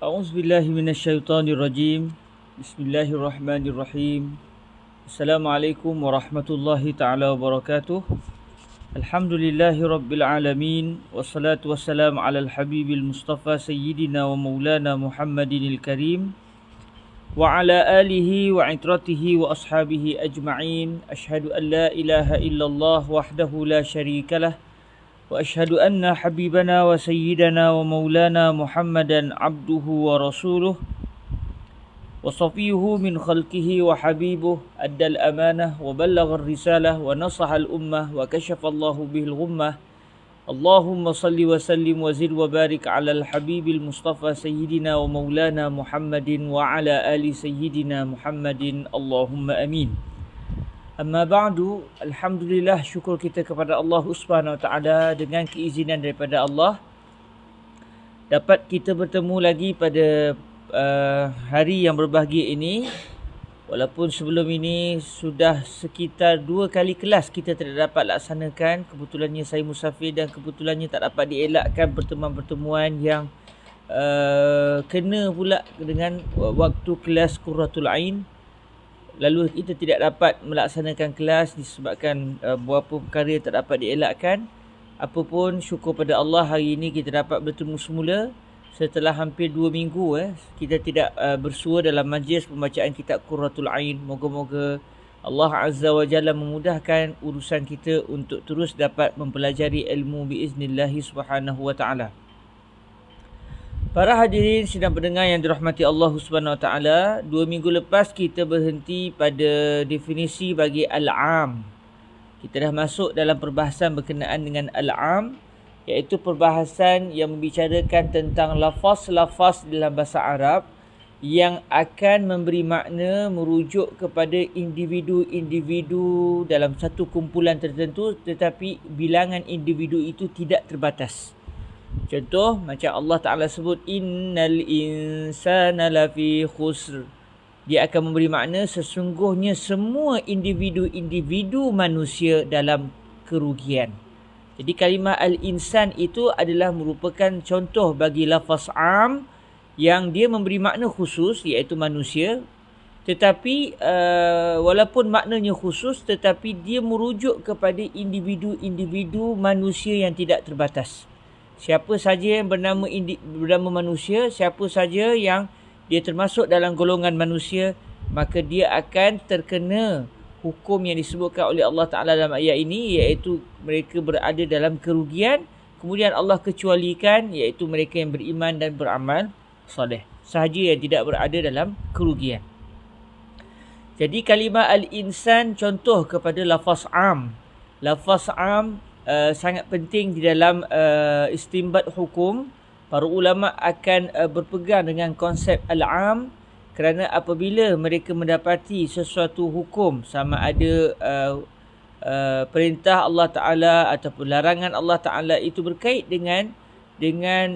أعوذ بالله من الشيطان الرجيم. بسم الله الرحمن الرحيم. السلام عليكم ورحمة الله تعالى وبركاته. الحمد لله رب العالمين، والصلاة والسلام على الحبيب المصطفى سيدنا ومولانا محمد الكريم وعلى آله وعترته وأصحابه أجمعين. أشهد أن لا إله إلا الله وحده لا شريك له، وأشهد أن حبيبنا وسيدنا ومولانا محمدا عبده ورسوله وصفيه من خلقه وحبيبه، أدى الأمانة وبلغ الرسالة ونصح الأمة وكشف الله به الغمة. اللهم صل وسلم وزد وبارك على الحبيب المصطفى سيدنا ومولانا محمد وعلى آل سيدنا محمد، اللهم أمين. Amma ba'du, alhamdulillah, syukur kita kepada Allah Subhanahu Wa Taala dengan keizinan daripada Allah dapat kita bertemu lagi pada hari yang berbahagia ini. Walaupun sebelum ini sudah sekitar 2 kali kelas kita tidak dapat laksanakan, kebetulannya saya musafir dan kebetulannya tak dapat dielakkan pertemuan-pertemuan yang kena pula dengan waktu kelas Qurratul Ain. Lalu kita tidak dapat melaksanakan kelas disebabkan beberapa perkara tak dapat dielakkan. Apapun, syukur pada Allah hari ini kita dapat bertemu semula setelah hampir 2 minggu kita tidak bersua dalam majlis pembacaan kitab Qurratul Ain. Moga-moga Allah Azza wa Jalla memudahkan urusan kita untuk terus dapat mempelajari ilmu biiznillahi subhanahu wa ta'ala. Para hadirin sidang pendengar yang dirahmati Allah Subhanahu Wa Taala, 2 minggu lepas kita berhenti pada definisi bagi al-am. Kita dah masuk dalam perbahasan berkenaan dengan al-am, iaitu perbahasan yang membicarakan tentang lafaz-lafaz dalam bahasa Arab yang akan memberi makna merujuk kepada individu-individu dalam satu kumpulan tertentu, tetapi bilangan individu itu tidak terbatas. Contoh macam Allah Ta'ala sebut innal insana lafi khusr. Dia akan memberi makna sesungguhnya semua individu-individu manusia dalam kerugian. Jadi kalimah al-insan itu adalah merupakan contoh bagi lafaz am yang dia memberi makna khusus, iaitu manusia. Tetapi walaupun maknanya khusus, tetapi dia merujuk kepada individu-individu manusia yang tidak terbatas. Siapa saja yang bernama manusia, siapa saja yang dia termasuk dalam golongan manusia, maka dia akan terkena hukum yang disebutkan oleh Allah Ta'ala dalam ayat ini, iaitu mereka berada dalam kerugian. Kemudian Allah kecualikan, iaitu mereka yang beriman dan beramal soleh sahaja yang tidak berada dalam kerugian. Jadi kalimah al-insan contoh kepada lafaz am. Lafaz am sangat penting di dalam istinbat hukum. Para ulama akan berpegang dengan konsep al-am kerana apabila mereka mendapati sesuatu hukum, sama ada perintah Allah Ta'ala ataupun larangan Allah Ta'ala itu berkait dengan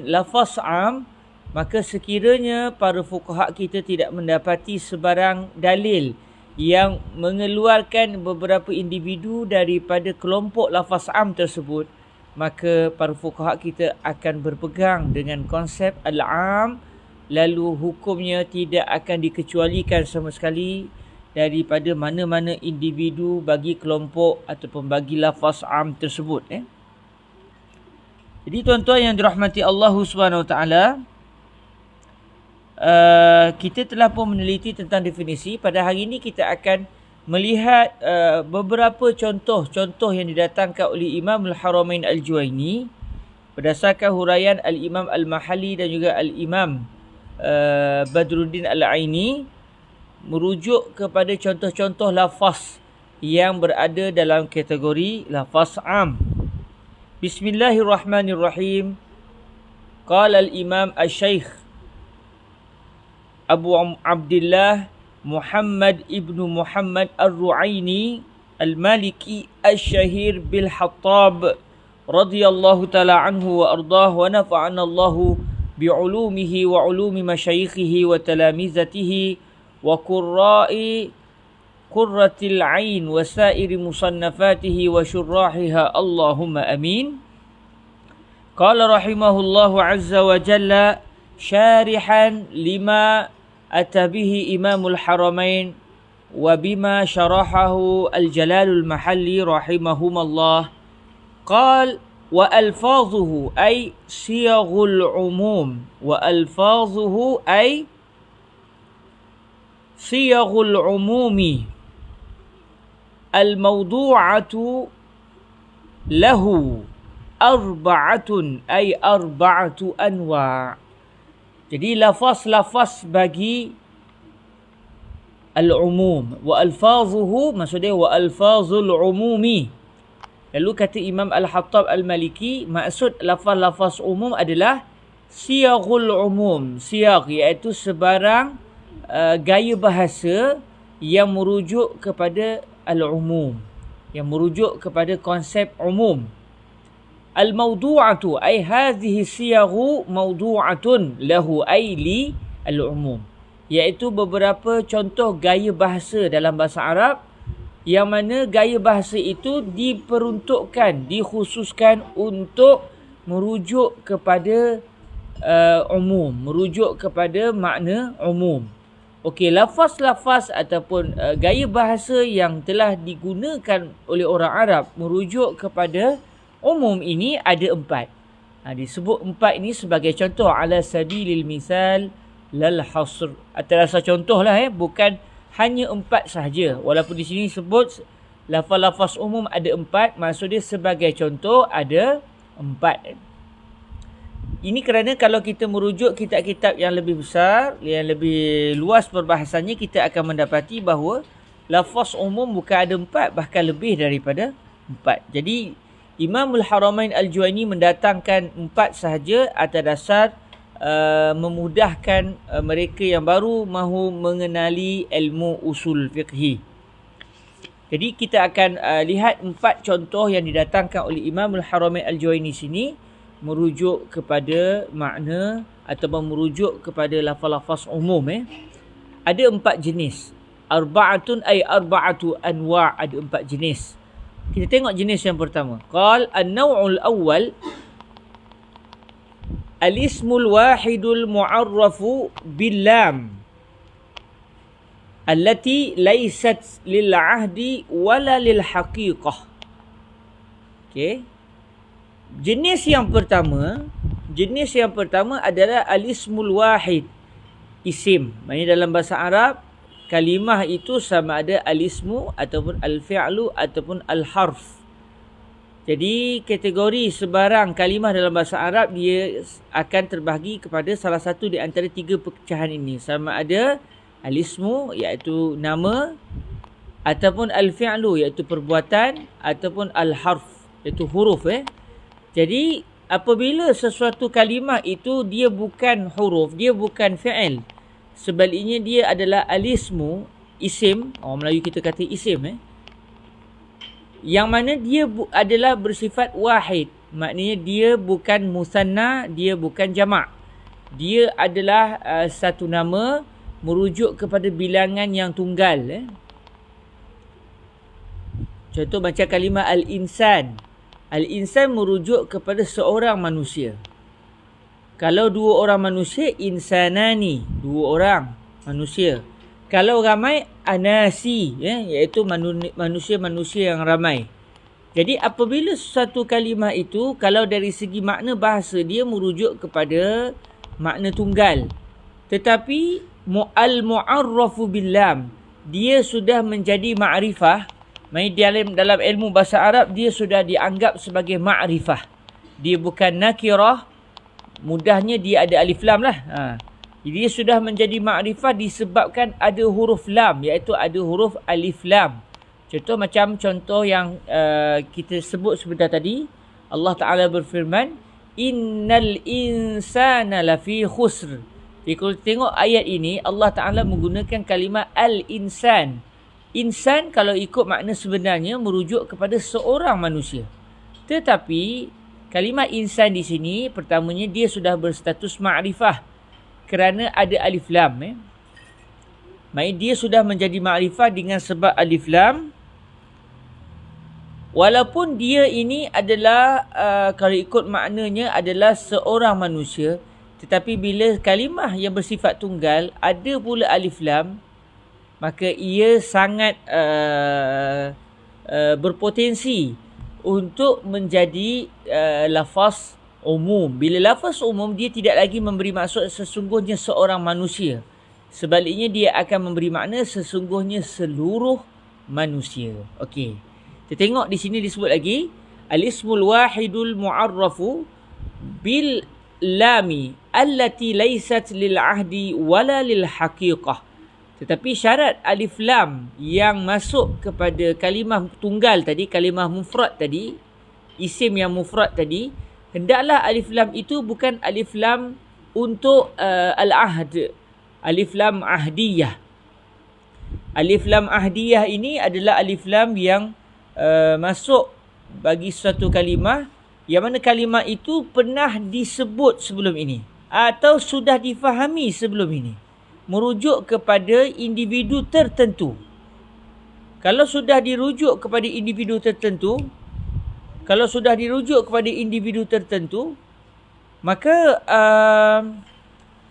lafaz am, maka sekiranya para fuqaha kita tidak mendapati sebarang dalil yang mengeluarkan beberapa individu daripada kelompok lafaz am tersebut, maka para fuqaha kita akan berpegang dengan konsep al-am, lalu hukumnya tidak akan dikecualikan sama sekali daripada mana-mana individu bagi kelompok ataupun bagi lafaz am tersebut. Jadi tuan-tuan yang dirahmati Allah Subhanahu Wa Taala, kita telah pun meneliti tentang definisi. Pada hari ini kita akan melihat beberapa contoh-contoh yang didatangkan oleh Imam Al-Haramain Al-Juwaini berdasarkan huraian Al-Imam Al-Mahalli dan juga Al-Imam Badruddin Al-Aini, merujuk kepada contoh-contoh lafaz yang berada dalam kategori lafaz am. Bismillahirrahmanirrahim. Qala Al-Imam Al-Syaikh Abu Abdullah Muhammad ibnu Muhammad Ar-Ru'aini Al-Maliki Al-Syahir Bil-Hattab radhiyallahu ta'ala anhu wa ardah, wa nafa'ana Allahu bi'ulumihi wa ulumi masyayikhihi wa talamizatihi wa qurratil ain wa sairi musannafatihi wa syurrahiha, Allahumma amin. Qala rahimahullahu azza wa jalla syarihan lima atabihi Imamul Haramain wa bima syarahahu Al-Jalalul Mahalli rahimahumallah. Qal wa alfazuhu ay siyaghul umum, wa alfazuhu ay siyaghul umumi al-mawdu'atu lahu arba'atun ay arba'atu anwa'. Jadi lafaz-lafaz bagi al-umum, wa alfazuhu maksudnya wa alfazul umumi. Lalu kata Imam Al-Hattab Al-Maliki, maksud lafaz-lafaz umum adalah siyaghul umum. Siyagh iaitu sebarang gaya bahasa yang merujuk kepada al-umum, yang merujuk kepada konsep umum. Al-mawdu'atu ay hadhihi siyaghu mawdu'atun lahu ay li al-umum, iaitu beberapa contoh gaya bahasa dalam bahasa Arab yang mana gaya bahasa itu diperuntukkan, dikhususkan untuk merujuk kepada umum, merujuk kepada makna umum. Okey, lafaz-lafaz ataupun gaya bahasa yang telah digunakan oleh orang Arab merujuk kepada umum ini ada 4. Disebut 4 ini sebagai contoh, ala sabilil misal lal hasr. Atas dasar contohlah, bukan hanya 4 sahaja. Walaupun di sini sebut lafaz-lafaz umum ada 4, maksud dia sebagai contoh ada 4. Ini kerana kalau kita merujuk kitab-kitab yang lebih besar, yang lebih luas perbahasannya, kita akan mendapati bahawa lafaz umum bukan ada 4, bahkan lebih daripada 4. Jadi Imamul Haramain Al-Juwaini mendatangkan 4 sahaja atas dasar memudahkan mereka yang baru mahu mengenali ilmu usul fiqhi. Jadi kita akan lihat 4 contoh yang didatangkan oleh Imamul Haramain Al-Juwaini sini merujuk kepada makna ataupun merujuk kepada lafaz-lafaz umum. Ada 4 jenis. Arba'atun ay arba'atu anwa', ada 4 jenis. Kita tengok jenis yang pertama. Qal an-naw'ul awwal al-ismul wahidul mu'arrafu bil-lam allati laysat lil 'ahdi wala lil haqiqah. Okey. Jenis yang pertama adalah al-ismul wahid. Isim. Maksudnya dalam bahasa Arab, kalimah itu sama ada al-ismu ataupun al-fi'lu ataupun al-harf. Jadi kategori sebarang kalimah dalam bahasa Arab dia akan terbahagi kepada salah satu di antara 3 pecahan ini. Sama ada al-ismu iaitu nama, ataupun al-fi'lu iaitu perbuatan, ataupun al-harf iaitu huruf. Jadi apabila sesuatu kalimah itu dia bukan huruf, dia bukan fi'il, sebaliknya dia adalah al-ismu, isim, orang Melayu kita kata isim, yang mana dia adalah bersifat wahid. Maknanya dia bukan musanna, dia bukan jamak. Dia adalah satu nama merujuk kepada bilangan yang tunggal. Contoh macam kalimah al-insan. Al-insan merujuk kepada seorang manusia. Kalau 2 orang manusia, insanani, 2 orang manusia. Kalau ramai, anasi, iaitu manusia-manusia yang ramai. Jadi apabila satu kalimah itu, kalau dari segi makna bahasa, dia merujuk kepada makna tunggal. Tetapi al-mu'arrafu bil-lam, dia sudah menjadi ma'rifah. Dalam ilmu bahasa Arab, dia sudah dianggap sebagai ma'rifah. Dia bukan nakirah, mudahnya dia ada alif lam lah. Dia sudah menjadi ma'rifah disebabkan ada huruf lam, iaitu ada huruf alif lam. Contoh macam contoh yang kita sebut sebentar tadi. Allah Ta'ala berfirman, innal insana lafi khusr. Jadi kalau tengok ayat ini, Allah Ta'ala menggunakan kalimah al-insan. Insan kalau ikut makna sebenarnya merujuk kepada seorang manusia. Tetapi kalimah insan di sini, pertamanya dia sudah berstatus ma'rifah kerana ada alif lam. Maksudnya dia sudah menjadi ma'rifah dengan sebab alif lam. Walaupun dia ini adalah kalau ikut maknanya adalah seorang manusia, Tetapi bila kalimah yang bersifat tunggal ada pula alif lam, maka ia sangat berpotensi untuk menjadi lafaz umum. Bila lafaz umum, dia tidak lagi memberi maksud sesungguhnya seorang manusia. Sebaliknya dia akan memberi makna sesungguhnya seluruh manusia. Okey. Kita tengok di sini disebut lagi al-ismul wahidul mu'arrafu bil lami allati laysat lil ahdi wala lil haqiqah. Tetapi syarat alif lam yang masuk kepada kalimah tunggal tadi, kalimah mufrad tadi, isim yang mufrad tadi, hendaklah alif lam itu bukan alif lam untuk al-ahd, alif lam ahdiyah. Alif lam ahdiyah ini adalah alif lam yang masuk bagi suatu kalimah yang mana kalimah itu pernah disebut sebelum ini atau sudah difahami sebelum ini, merujuk kepada individu tertentu. Kalau sudah dirujuk kepada individu tertentu, maka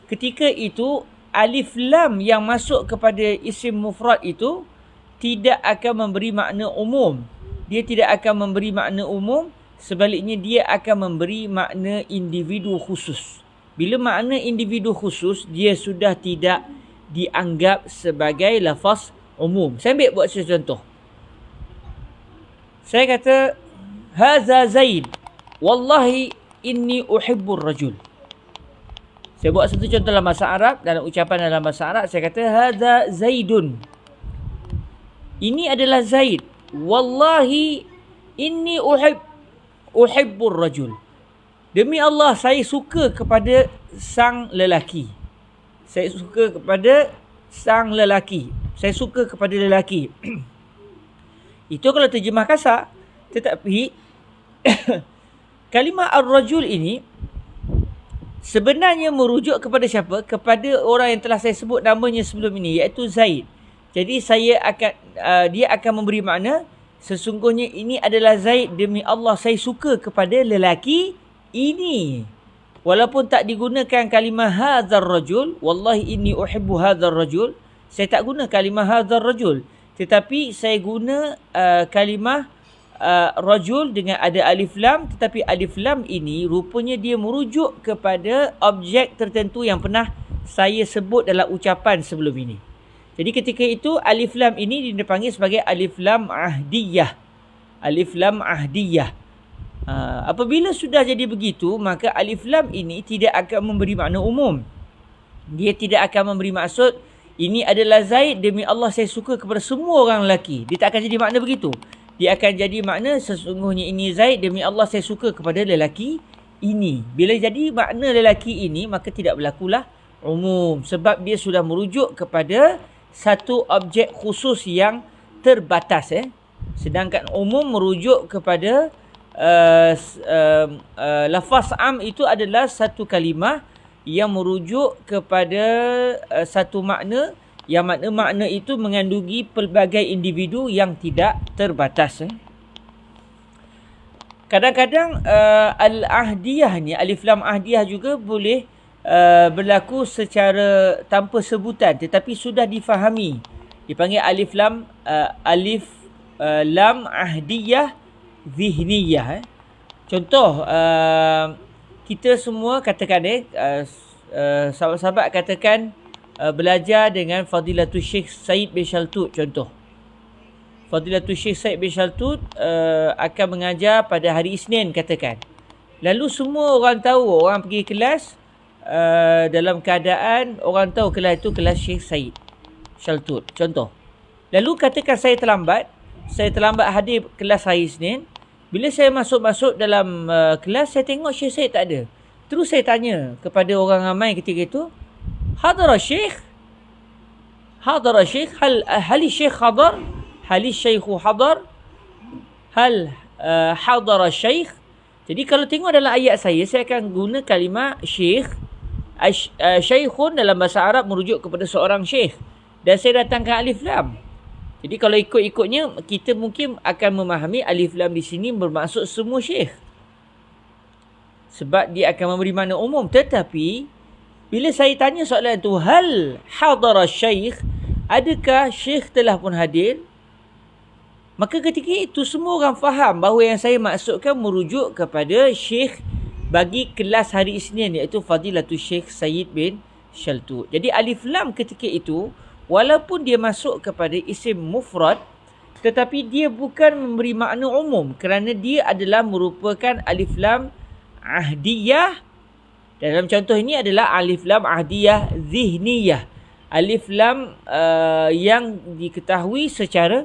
ketika itu alif lam yang masuk kepada isim mufrad itu tidak akan memberi makna umum. Dia tidak akan memberi makna umum, sebaliknya dia akan memberi makna individu khusus. Bila makna individu khusus, dia sudah tidak dianggap sebagai lafaz umum. Saya ambil buat contoh. Saya kata, Haza Zaid. Wallahi inni uhibbur rajul. Saya buat satu contoh dalam bahasa Arab, dalam ucapan dalam bahasa Arab, saya kata, Haza Zaidun. Ini adalah Zaid. Wallahi inni uhibbur rajul. Demi Allah, saya suka kepada sang lelaki. Saya suka kepada sang lelaki. Saya suka kepada lelaki. Itu kalau terjemah kasar. Tetapi kalimah ar-rajul ini sebenarnya merujuk kepada siapa? Kepada orang yang telah saya sebut namanya sebelum ini, iaitu Zaid. Jadi dia akan memberi makna sesungguhnya ini adalah Zaid, demi Allah saya suka kepada lelaki ini. Walaupun tak digunakan kalimah hadzal rajul, wallahi inni uhibbu hadzal rajul, saya tak guna kalimah hadzal rajul, tetapi saya guna kalimah rajul dengan ada alif lam, tetapi alif lam ini rupanya dia merujuk kepada objek tertentu yang pernah saya sebut dalam ucapan sebelum ini. Jadi ketika itu alif lam ini dipanggil sebagai alif lam ahdiyah. Alif lam ahdiyah. Apabila sudah jadi begitu, maka alif lam ini tidak akan memberi makna umum. Dia tidak akan memberi maksud ini adalah Zaid, demi Allah saya suka kepada semua orang lelaki. Dia tak akan jadi makna begitu. Dia akan jadi makna sesungguhnya ini Zaid, demi Allah saya suka kepada lelaki ini. Bila jadi makna lelaki ini, maka tidak berlakulah umum, sebab dia sudah merujuk kepada satu objek khusus yang terbatas. Sedangkan umum merujuk kepada lafaz am itu adalah satu kalimah yang merujuk kepada satu makna, yang makna itu mengandungi pelbagai individu yang tidak terbatas. Kadang-kadang al-ahdiyah ni, alif lam ahdiyah juga boleh berlaku secara tanpa sebutan tetapi sudah difahami. Dipanggil alif lam lam ahdiyah zihniyah. Contoh, kita semua katakan sahabat-sahabat katakan belajar dengan Fadilatul Syekh Said bin Shaltut. Contoh, Fadilatul Syekh Said bin Shaltut akan mengajar pada hari Isnin katakan. Lalu semua orang tahu, orang pergi kelas dalam keadaan orang tahu kelas itu kelas Syekh Said Shaltut. Contoh. Lalu katakan saya terlambat hadir kelas hari Isnin. Bila saya masuk dalam kelas, saya tengok Syekh Said tak ada. Terus saya tanya kepada orang ramai ketika itu, Hadara Syekh? Hadara Syekh? Hal Syekh hadar? Hal Syekhu hadar? Hal hadara Syekh? Jadi kalau tengok dalam ayat saya akan guna kalimah Syekh. Syekhun dalam bahasa Arab merujuk kepada seorang syekh. Dan saya datangkan alif lam. Jadi kalau ikut-ikutnya, kita mungkin akan memahami alif lam di sini bermaksud semua syekh. Sebab dia akan memberi makna umum. Tetapi Bila saya tanya soalan tu, hal hadara syekh, adakah syekh telah pun hadir? Maka ketika itu semua orang faham bahawa yang saya maksudkan merujuk kepada syekh bagi kelas hari Isnin, iaitu Fadilatul Syekh Sayyid bin Shaltut. Jadi alif lam ketika itu walaupun dia masuk kepada isim mufrad, tetapi dia bukan memberi makna umum kerana dia adalah merupakan alif lam ahdiyah. Dalam contoh ini adalah alif lam ahdiyah zihniyah. Alif lam yang diketahui secara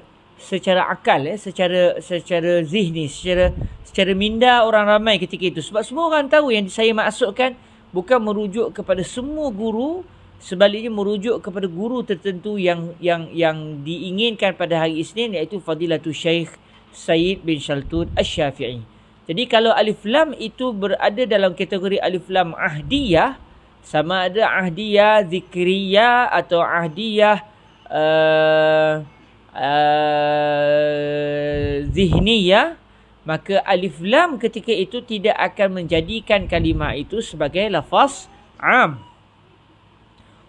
akal, secara zihni, secara minda orang ramai ketika itu. Sebab semua orang tahu yang saya maksudkan bukan merujuk kepada semua guru, sebaliknya merujuk kepada guru tertentu yang diinginkan pada hari Isnin, iaitu Fadilatul Syekh Sayyid bin Shaltut Asy-Syafi'i. Jadi kalau alif lam itu berada dalam kategori alif lam ahdiyah, sama ada ahdiyah zikriyah atau ahdiyah zihniyah, maka alif lam ketika itu tidak akan menjadikan kalimah itu sebagai lafaz am.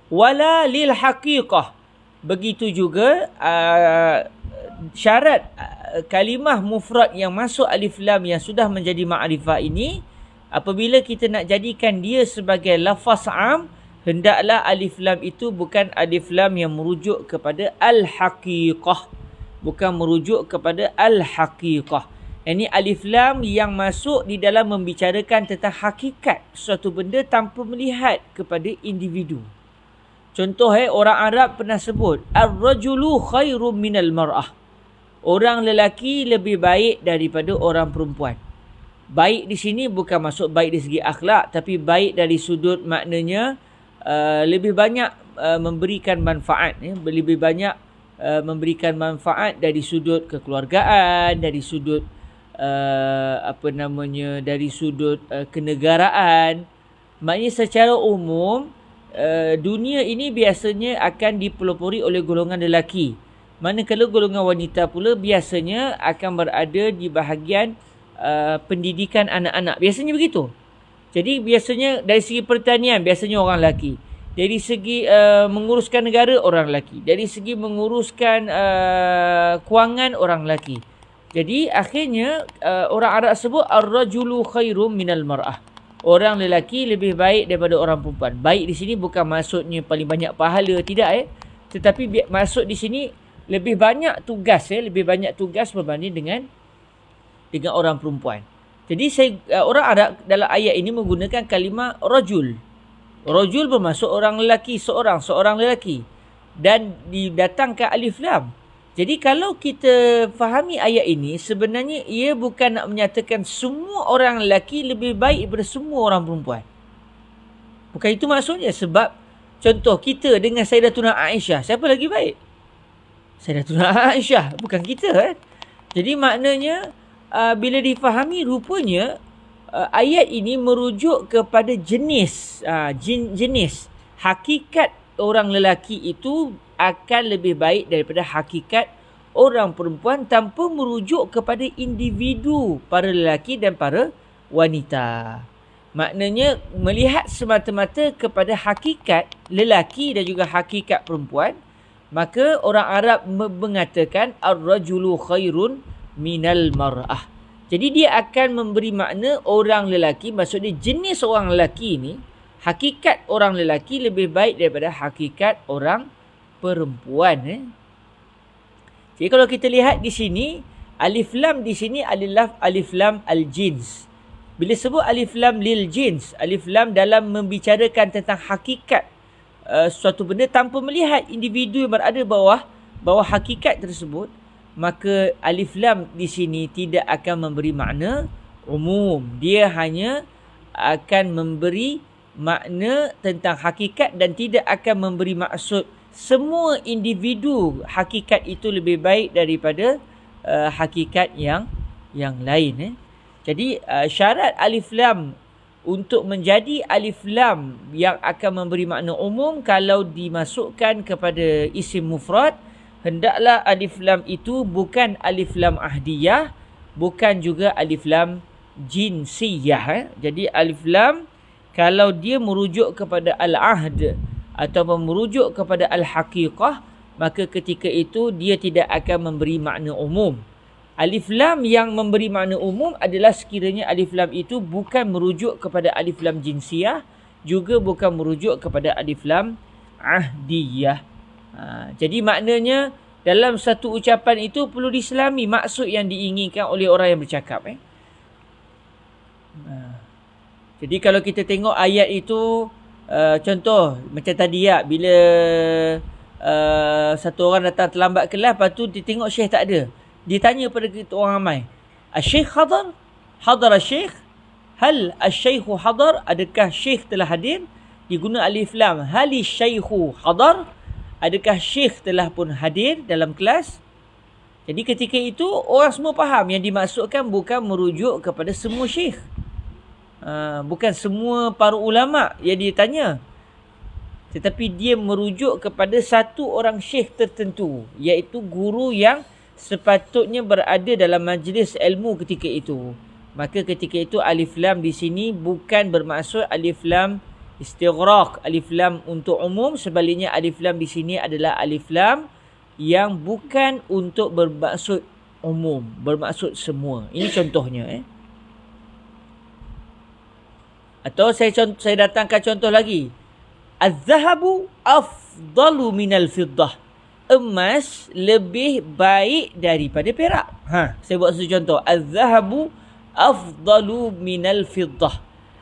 Wala lil haqiqah. Begitu juga syarat kalimah mufrad yang masuk alif lam yang sudah menjadi ma'rifah ini, apabila kita nak jadikan dia sebagai lafaz am, hendaklah alif lam itu bukan alif lam yang merujuk kepada al-haqiqah, bukan merujuk kepada al-haqiqah. Ini alif lam yang masuk di dalam membicarakan tentang hakikat suatu benda tanpa melihat kepada individu. Contoh, orang Arab pernah sebut ar-rajulu khairum minal mar'ah. Orang lelaki lebih baik daripada orang perempuan. Baik di sini bukan masuk baik dari segi akhlak, tapi baik dari sudut maknanya lebih banyak memberikan manfaat, lebih banyak memberikan manfaat dari sudut kekeluargaan, dari sudut dari sudut kenegaraan. Maknanya secara umum dunia ini biasanya akan dipelopori oleh golongan lelaki, manakala golongan wanita pula biasanya akan berada di bahagian pendidikan anak-anak. Biasanya begitu. Jadi biasanya dari segi pertanian biasanya orang lelaki. Dari segi menguruskan negara orang lelaki. Dari segi menguruskan kewangan orang lelaki. Jadi akhirnya orang Arab sebut ar-rajulu khairum minal mar'ah. Orang lelaki lebih baik daripada orang perempuan. Baik di sini bukan maksudnya paling banyak pahala, tidak tetapi maksud di sini lebih banyak tugas, lebih banyak tugas berbanding dengan orang perempuan. Jadi orang Arab dalam ayat ini menggunakan kalimah rajul. Rajul bermaksud orang lelaki, seorang lelaki, dan didatangkan alif lam. Jadi kalau kita fahami ayat ini, sebenarnya ia bukan nak menyatakan semua orang lelaki lebih baik daripada semua orang perempuan. Bukan itu maksudnya. Sebab contoh kita dengan Sayyidatuna Aisyah, siapa lagi baik? Sayyidatuna Aisyah, bukan kita. Jadi maknanya bila difahami, rupanya ayat ini merujuk kepada jenis hakikat orang lelaki itu akan lebih baik daripada hakikat orang perempuan, tanpa merujuk kepada individu para lelaki dan para wanita. Maknanya melihat semata-mata kepada hakikat lelaki dan juga hakikat perempuan, maka orang Arab mengatakan ar-rajulu khairun minal mar'ah. Jadi dia akan memberi makna orang lelaki, maksudnya jenis orang lelaki ini, hakikat orang lelaki lebih baik daripada hakikat orang perempuan. Jadi kalau kita lihat di sini, alif lam di sini adalah alif lam al-jins. Bila sebut alif lam lil jins, alif lam dalam membicarakan tentang hakikat suatu benda tanpa melihat individu yang berada bawah hakikat tersebut, maka alif lam di sini tidak akan memberi makna umum. Dia hanya akan memberi makna tentang hakikat dan tidak akan memberi maksud semua individu hakikat itu lebih baik daripada hakikat yang lain. Jadi syarat alif lam untuk menjadi alif lam yang akan memberi makna umum, kalau dimasukkan kepada isim mufrad, hendaklah alif lam itu bukan alif lam ahdiyah, bukan juga alif lam jinsiyah. Jadi alif lam Kalau dia merujuk kepada al-ahd ataupun merujuk kepada al-haqiqah, maka ketika itu dia tidak akan memberi makna umum. Alif lam yang memberi makna umum adalah sekiranya alif lam itu bukan merujuk kepada alif lam jinsiyah, juga bukan merujuk kepada alif lam ahdiyah. Jadi maknanya dalam satu ucapan itu perlu diselami maksud yang diinginkan oleh orang yang bercakap. Jadi kalau kita tengok ayat itu, contoh macam tadi bila satu orang datang terlambat kelas, lepas tu dia tengok syekh tak ada. Dia tanya pada kita orang ramai, "Asy-syekh hadar? Hadar asy-syekh? Hal asy-syekhu hadar?" Adakah syekh telah hadir? Diguna alif lam. Hal asy-syekhu hadar? Adakah syekh telah pun hadir dalam kelas? Jadi ketika itu orang semua faham yang dimaksudkan bukan merujuk kepada semua syekh. Bukan semua para ulama yang ditanya. Tetapi dia merujuk kepada satu orang syekh tertentu, iaitu guru yang sepatutnya berada dalam majlis ilmu ketika itu. Maka ketika itu alif lam di sini bukan bermaksud alif lam istighraq, alif lam untuk umum. Sebaliknya alif lam di sini adalah alif lam yang bukan untuk bermaksud umum, bermaksud semua. Ini contohnya. Atau saya datangkan contoh lagi. Az-zahabu afdalu minal fiddah. Emas lebih baik daripada perak. Saya buat satu contoh. Az-zahabu afdalu minal fiddah.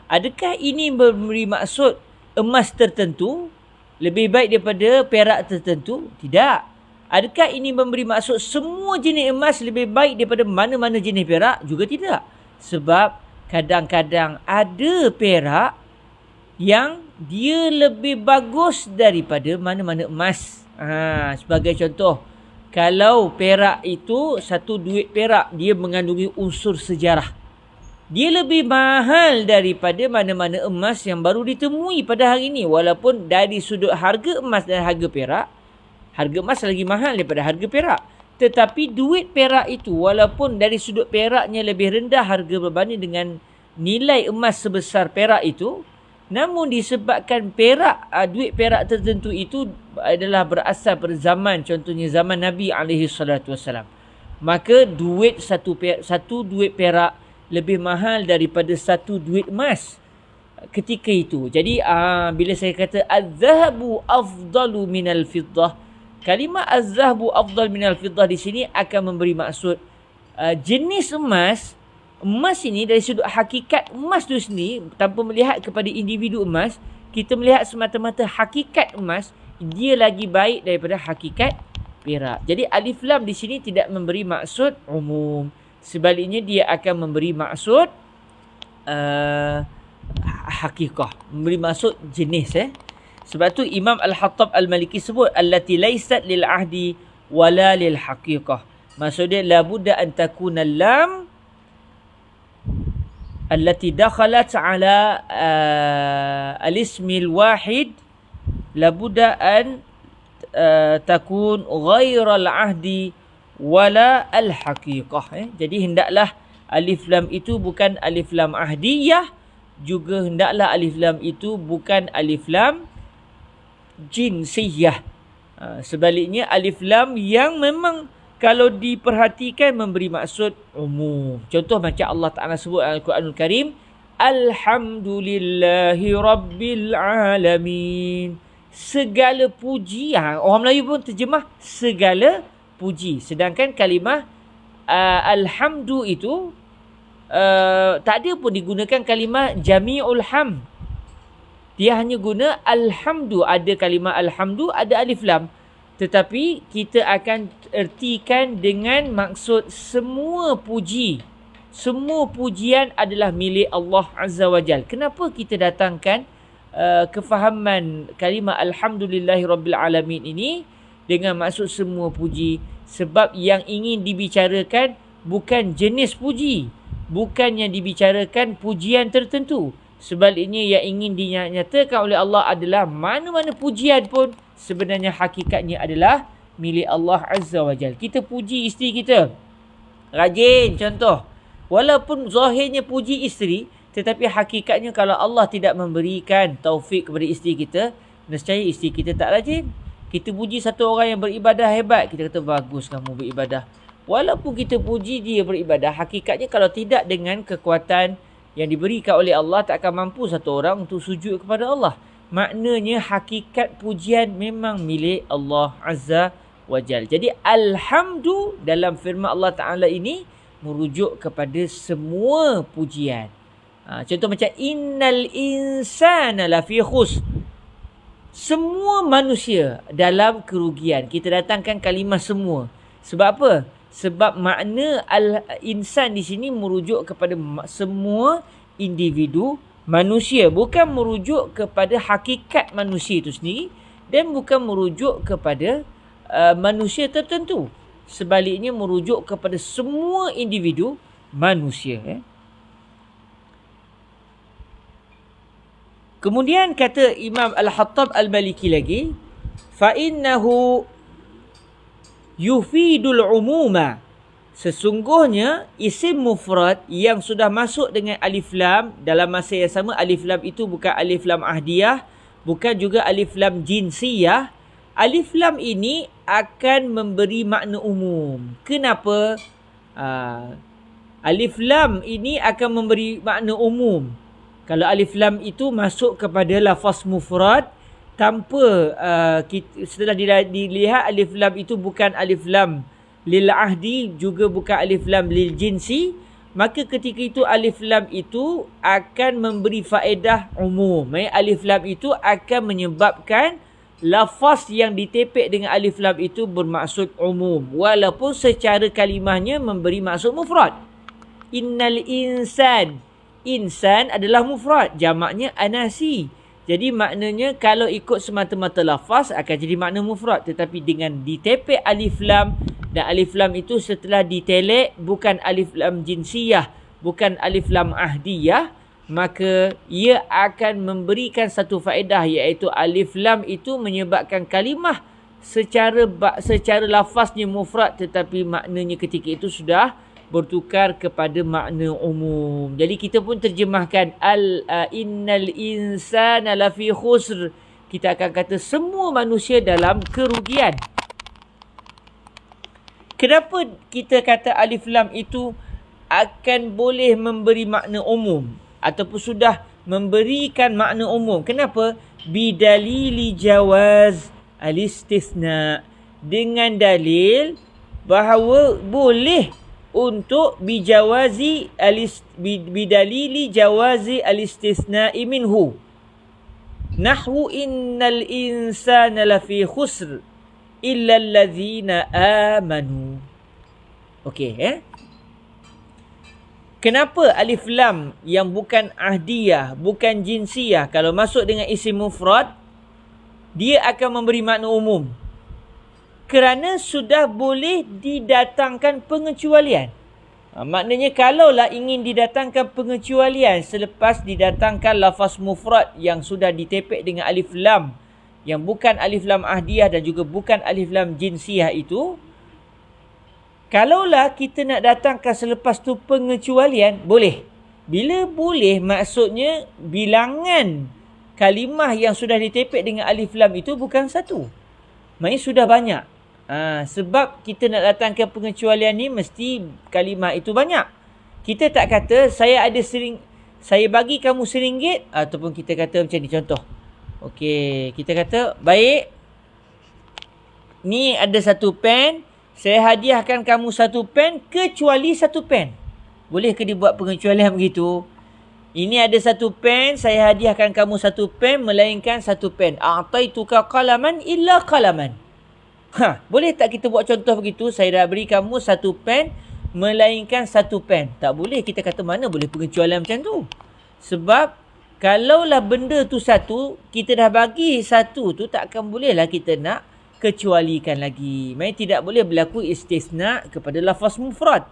Adakah ini memberi maksud emas tertentu lebih baik daripada perak tertentu? Tidak. Adakah ini memberi maksud semua jenis emas lebih baik daripada mana-mana jenis perak? Juga tidak. Sebab kadang-kadang ada perak yang dia lebih bagus daripada mana-mana emas. Sebagai contoh, kalau perak itu, satu duit perak, dia mengandungi unsur sejarah. Dia lebih mahal daripada mana-mana emas yang baru ditemui pada hari ini. Walaupun dari sudut harga emas dan harga perak, harga emas lagi mahal daripada harga perak. Tetapi duit perak itu, walaupun dari sudut peraknya lebih rendah harga berbanding dengan nilai emas sebesar perak itu, namun disebabkan perak, duit perak tertentu itu adalah berasal pada zaman, contohnya zaman Nabi SAW. Maka satu duit perak lebih mahal daripada satu duit emas ketika itu. Jadi bila saya kata az-zahabu afdalu minal fiddah, kalimah az-zahabu afdal minal fiddah di sini akan memberi maksud jenis emas. Emas ini dari sudut hakikat emas itu sendiri, tanpa melihat kepada individu emas, kita melihat semata-mata hakikat emas, dia lagi baik daripada hakikat perak. Jadi alif lam di sini tidak memberi maksud umum. Sebaliknya dia akan memberi maksud hakikah, memberi maksud jenis. Sebab tu Imam Al-Hattab Al-Maliki sebut allati laysat lil ahdi wala lil haqiqah. Maksudnya la budda an takuna lam allati dakhalat ala al-ismil wahid la budda an takun ghaira al-ahdi wala al-haqiqah. Jadi hendaklah alif lam itu bukan alif lam ahdiyah, juga hendaklah alif lam itu bukan alif lam jinsiyah. Sebaliknya alif lam yang memang kalau diperhatikan memberi maksud umum. Contoh macam Allah Ta'ala sebut dalam Al-Quranul Karim, Alhamdulillahi Rabbil Alamin. Segala puji. Orang Melayu pun terjemah segala puji. Sedangkan kalimah Alhamdu itu tak ada pun digunakan kalimah Jami'ul Ham. Dia hanya guna Alhamdu. Ada kalimah Alhamdu, ada alif lam. Tetapi kita akan ertikan dengan maksud semua puji. Semua pujian adalah milik Allah Azza wa Jal. Kenapa kita datangkan kefahaman kalimah Alhamdulillahi Rabbil Alamin ini dengan maksud semua puji? Sebab yang ingin dibicarakan bukan jenis puji. Bukan yang dibicarakan pujian tertentu. Sebaliknya yang ingin dinyatakan oleh Allah adalah mana-mana pujian pun sebenarnya hakikatnya adalah milik Allah Azza wa Jal. Kita puji isteri kita, rajin contoh. Walaupun zahirnya puji isteri, Tetapi hakikatnya kalau Allah tidak memberikan taufik kepada isteri kita, nescaya isteri kita tak rajin. Kita puji satu orang yang beribadah hebat, kita kata bagus kamu beribadah. Walaupun kita puji dia beribadah, hakikatnya kalau tidak dengan kekuatan yang diberikan oleh Allah, tak akan mampu satu orang untuk sujud kepada Allah. Maknanya hakikat pujian memang milik Allah Azza wa Jal. Jadi alhamdu dalam firman Allah Ta'ala ini merujuk kepada semua pujian. Contoh macam innal insana lafi khusr. Semua manusia dalam kerugian. Kita datangkan kalimah semua. Sebab apa? Sebab makna al-insan di sini merujuk kepada semua individu manusia. Bukan merujuk kepada hakikat manusia itu sendiri. Dan bukan merujuk kepada manusia tertentu. Sebaliknya merujuk kepada semua individu manusia. Kemudian kata Imam Al-Hattab Al-Maliki lagi, fa'innahu yufidul umuma. Sesungguhnya isim mufrad yang sudah masuk dengan alif lam dalam masa yang sama, alif lam itu bukan alif lam ahdiyah, bukan juga alif lam jinsiyah. Alif lam ini akan memberi makna umum. Kenapa? Alif lam ini akan memberi makna umum. Kalau alif lam itu masuk kepada lafaz mufrad tanpa setelah dilihat alif lam itu bukan alif lam lil ahdi, juga bukan alif lam lil jinsi, maka ketika itu alif lam itu akan memberi faedah umum. Alif lam itu akan menyebabkan lafaz yang ditepek dengan alif lam itu bermaksud umum, walaupun secara kalimahnya memberi maksud mufrad. Innal insan. Insan adalah mufrad, jamaknya anasi. Jadi maknanya kalau ikut semata-mata lafaz akan jadi makna mufrad. Tetapi dengan ditepek alif lam, dan alif lam itu setelah ditelek bukan alif lam jinsiyah, bukan alif lam ahdiyah, maka ia akan memberikan satu faedah, iaitu alif lam itu menyebabkan kalimah secara lafaznya mufrad, tetapi maknanya ketika itu sudah bertukar kepada makna umum. Jadi kita pun terjemahkan innal insana lafi khusr. Kita akan kata semua manusia dalam kerugian. Kenapa kita kata alif lam itu akan boleh memberi makna umum ataupun sudah memberikan makna umum? Kenapa? Bidalili jawaz al-istithna, dengan dalil bahawa boleh untuk bidalili jawazi al-istithna'i minhu. Nahwu innal insana lafi khusr illa allazina amanu. Okey, Kenapa alif lam yang bukan ahdiyah, bukan jinsiyah, kalau masuk dengan isim mufrad, dia akan memberi makna umum? Kerana sudah boleh didatangkan pengecualian. Maknanya kalaulah ingin didatangkan pengecualian selepas didatangkan lafaz mufrad yang sudah ditepek dengan alif lam, yang bukan alif lam ahdiyah dan juga bukan alif lam jinsiyah itu, kalaulah kita nak datangkan selepas tu pengecualian, boleh. Bila boleh, maksudnya bilangan kalimah yang sudah ditepek dengan alif lam itu bukan satu. Maksudnya sudah banyak. Sebab kita nak datangkan pengecualian ni mesti kalimah itu banyak. Kita tak kata saya bagi kamu RM1, ataupun kita kata macam ni, contoh. Okey, kita kata baik, ni ada satu pen, saya hadiahkan kamu satu pen kecuali satu pen. Boleh ke dibuat pengecualian begitu? Ini ada satu pen, saya hadiahkan kamu satu pen melainkan satu pen. A'taituka qalaman illa qalaman. Boleh tak kita buat contoh begitu? Saya dah beri kamu satu pen melainkan satu pen. Tak boleh. Kita kata mana boleh pengecualian macam tu. Sebab kalaulah benda tu satu, kita dah bagi satu tu, tak akan bolehlah kita nak kecualikan lagi. Maksudnya tidak boleh berlaku istisna kepada lafaz mufrad.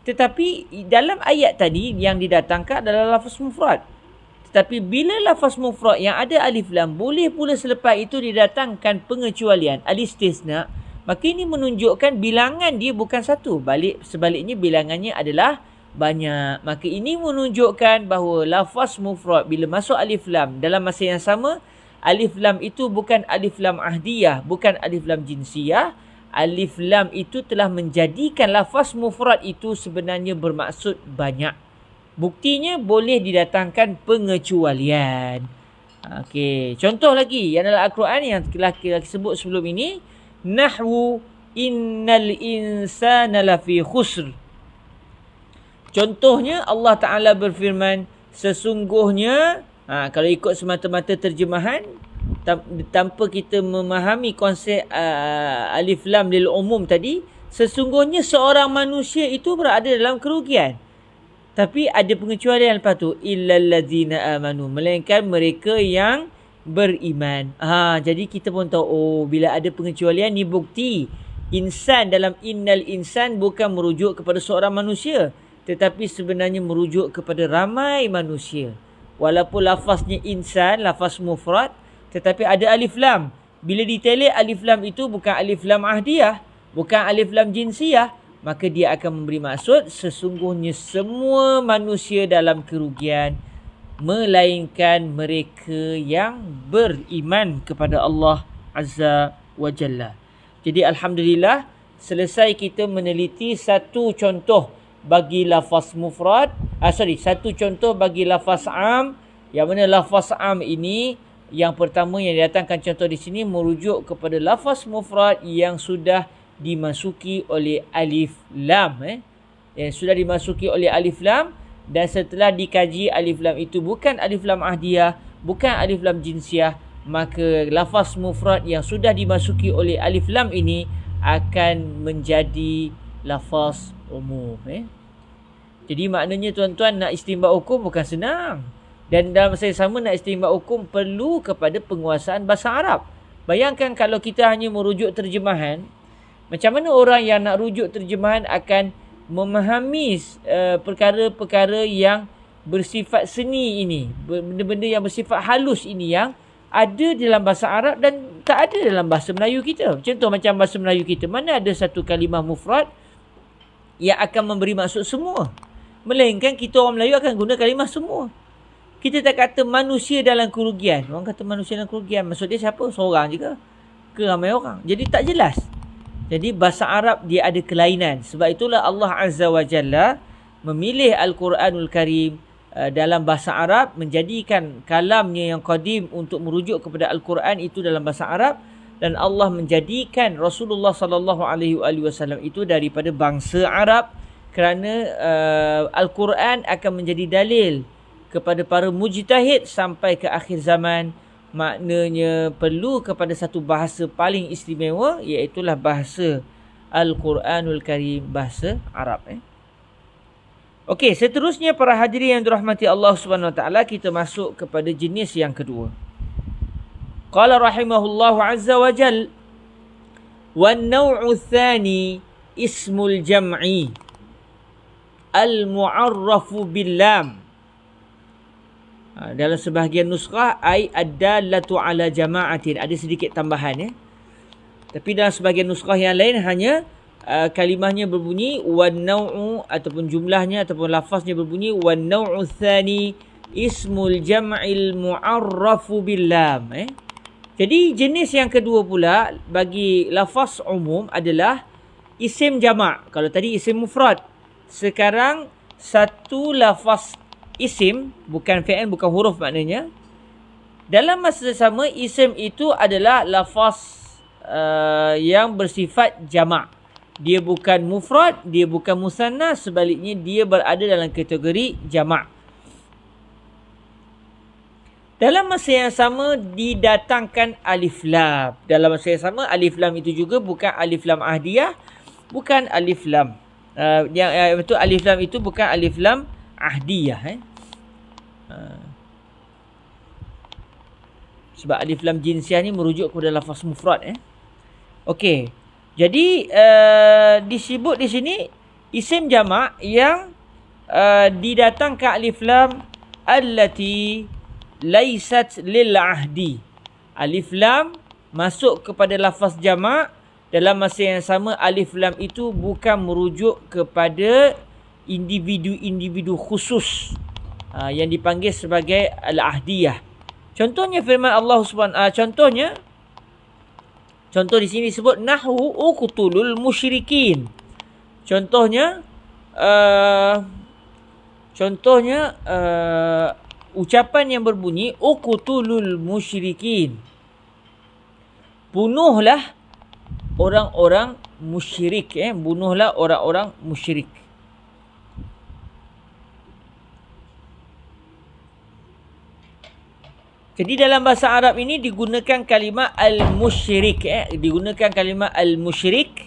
Tetapi dalam ayat tadi yang didatangkan adalah lafaz mufrad. Tetapi bila lafaz mufrad yang ada alif lam, boleh pula selepas itu didatangkan pengecualian, al-istisna, maka ini menunjukkan bilangan dia bukan satu. Sebaliknya bilangannya adalah banyak. Maka ini menunjukkan bahawa lafaz mufrad bila masuk alif lam dalam masa yang sama, alif lam itu bukan alif lam ahdiyah, bukan alif lam jinsiyah. Alif lam itu telah menjadikan lafaz mufrad itu sebenarnya bermaksud banyak. Buktinya boleh didatangkan pengecualian. Okey, contoh lagi yang dalam Al-Quran yang telah kita sebut sebelum ini, nahwu innal insana lafi khusr. Contohnya Allah Ta'ala berfirman, sesungguhnya, kalau ikut semata-mata terjemahan, tanpa kita memahami konsep alif lam lil umum tadi, sesungguhnya seorang manusia itu berada dalam kerugian. Tapi ada pengecualian lepas tu, illal ladzina amanu, melainkan mereka yang beriman. Jadi kita pun tahu, bila ada pengecualian ni bukti insan dalam innal insan bukan merujuk kepada seorang manusia, tetapi sebenarnya merujuk kepada ramai manusia. Walaupun lafaznya insan, lafaz mufrad, tetapi ada alif lam. Bila ditelik alif lam itu bukan alif lam ahdiyah, bukan alif lam jinsiyah, maka dia akan memberi maksud sesungguhnya semua manusia dalam kerugian, melainkan mereka yang beriman kepada Allah Azza wa Jalla. Jadi alhamdulillah, selesai kita meneliti satu contoh bagi lafaz mufrad, satu contoh bagi lafaz am, yang mana lafaz am ini yang pertama yang didatangkan contoh di sini merujuk kepada lafaz mufrad yang sudah dimasuki oleh alif lam, yang sudah dimasuki oleh alif lam, dan setelah dikaji alif lam itu bukan alif lam ahdiyah, bukan alif lam jinsiyah, maka lafaz mufrad yang sudah dimasuki oleh alif lam ini akan menjadi lafaz umum. Jadi maknanya tuan-tuan, nak istinbat hukum bukan senang. Dan dalam masa yang sama, nak istinbat hukum perlu kepada penguasaan bahasa Arab. Bayangkan kalau kita hanya merujuk terjemahan, macam mana orang yang nak rujuk terjemahan akan memahami perkara-perkara yang bersifat seni ini, benda-benda yang bersifat halus ini yang ada dalam bahasa Arab dan tak ada dalam bahasa Melayu kita. Contoh macam bahasa Melayu kita, mana ada satu kalimah mufrad yang akan memberi maksud semua. Melainkan kita orang Melayu akan guna kalimah semua. Kita tak kata manusia dalam kerugian. Orang kata manusia dalam kerugian, maksud dia siapa? Seorang je ke ramai orang? Jadi tak jelas. Jadi bahasa Arab dia ada kelainan. Sebab itulah Allah Azza wa Jalla memilih Al-Quranul Karim dalam bahasa Arab, menjadikan kalamnya yang qadim untuk merujuk kepada Al-Quran itu dalam bahasa Arab, dan Allah menjadikan Rasulullah sallallahu alaihi wasallam itu daripada bangsa Arab, kerana Al-Quran akan menjadi dalil kepada para mujtahid sampai ke akhir zaman. Maknanya perlu kepada satu bahasa paling istimewa, iaitulah bahasa Al-Quranul Karim, bahasa Arab. Okey, seterusnya para hadirin yang dirahmati Allah Subhanahu Wa Taala, kita masuk kepada jenis yang kedua. Qala rahimahullahu azza wa jal, wan naw'u tsani ismul jam'i al-mu'arrafu bil lam. Dalam sebahagian nuskhah ai ad-dallatu ala jama'atin, ada sedikit tambahan Tapi dalam sebahagian nuskhah yang lain hanya kalimahnya berbunyi wan naw'u, ataupun jumlahnya ataupun lafaznya berbunyi wan naw'u tsani ismul jam'il mu'arrafu bil lam. Jadi jenis yang kedua pula bagi lafaz umum adalah isim jamak. Kalau tadi isim mufrad, sekarang satu lafaz isim, bukan fi'il, bukan huruf maknanya. Dalam masa sama, isim itu adalah lafaz yang bersifat jamak. Dia bukan mufrad, dia bukan musanna, sebaliknya dia berada dalam kategori jamak. Dalam masa yang sama didatangkan alif lam. Dalam masa yang sama alif lam itu juga bukan alif lam ahdiyah, bukan alif lam betul, alif lam itu bukan alif lam ahdiyah. Sebab alif lam jinsiyah ni merujuk kepada lafaz mufrad. Okey. Jadi disebut di sini isim jamak yang didatangkan alif lam allati laisat lil ahdi. Alif lam masuk kepada lafaz jamak, dalam masa yang sama alif lam itu bukan merujuk kepada individu-individu khusus yang dipanggil sebagai al-ahdiyah. Contohnya firman Allah Subhanahu contoh di sini sebut nahwu uqtulul musyrikin. Contohnya ucapan yang berbunyi uqtulul musyrikin. Bunuhlah orang-orang musyrik, bunuhlah orang-orang musyrik. Jadi dalam bahasa Arab ini digunakan kalimah al-musyrik, digunakan kalimah al-musyrik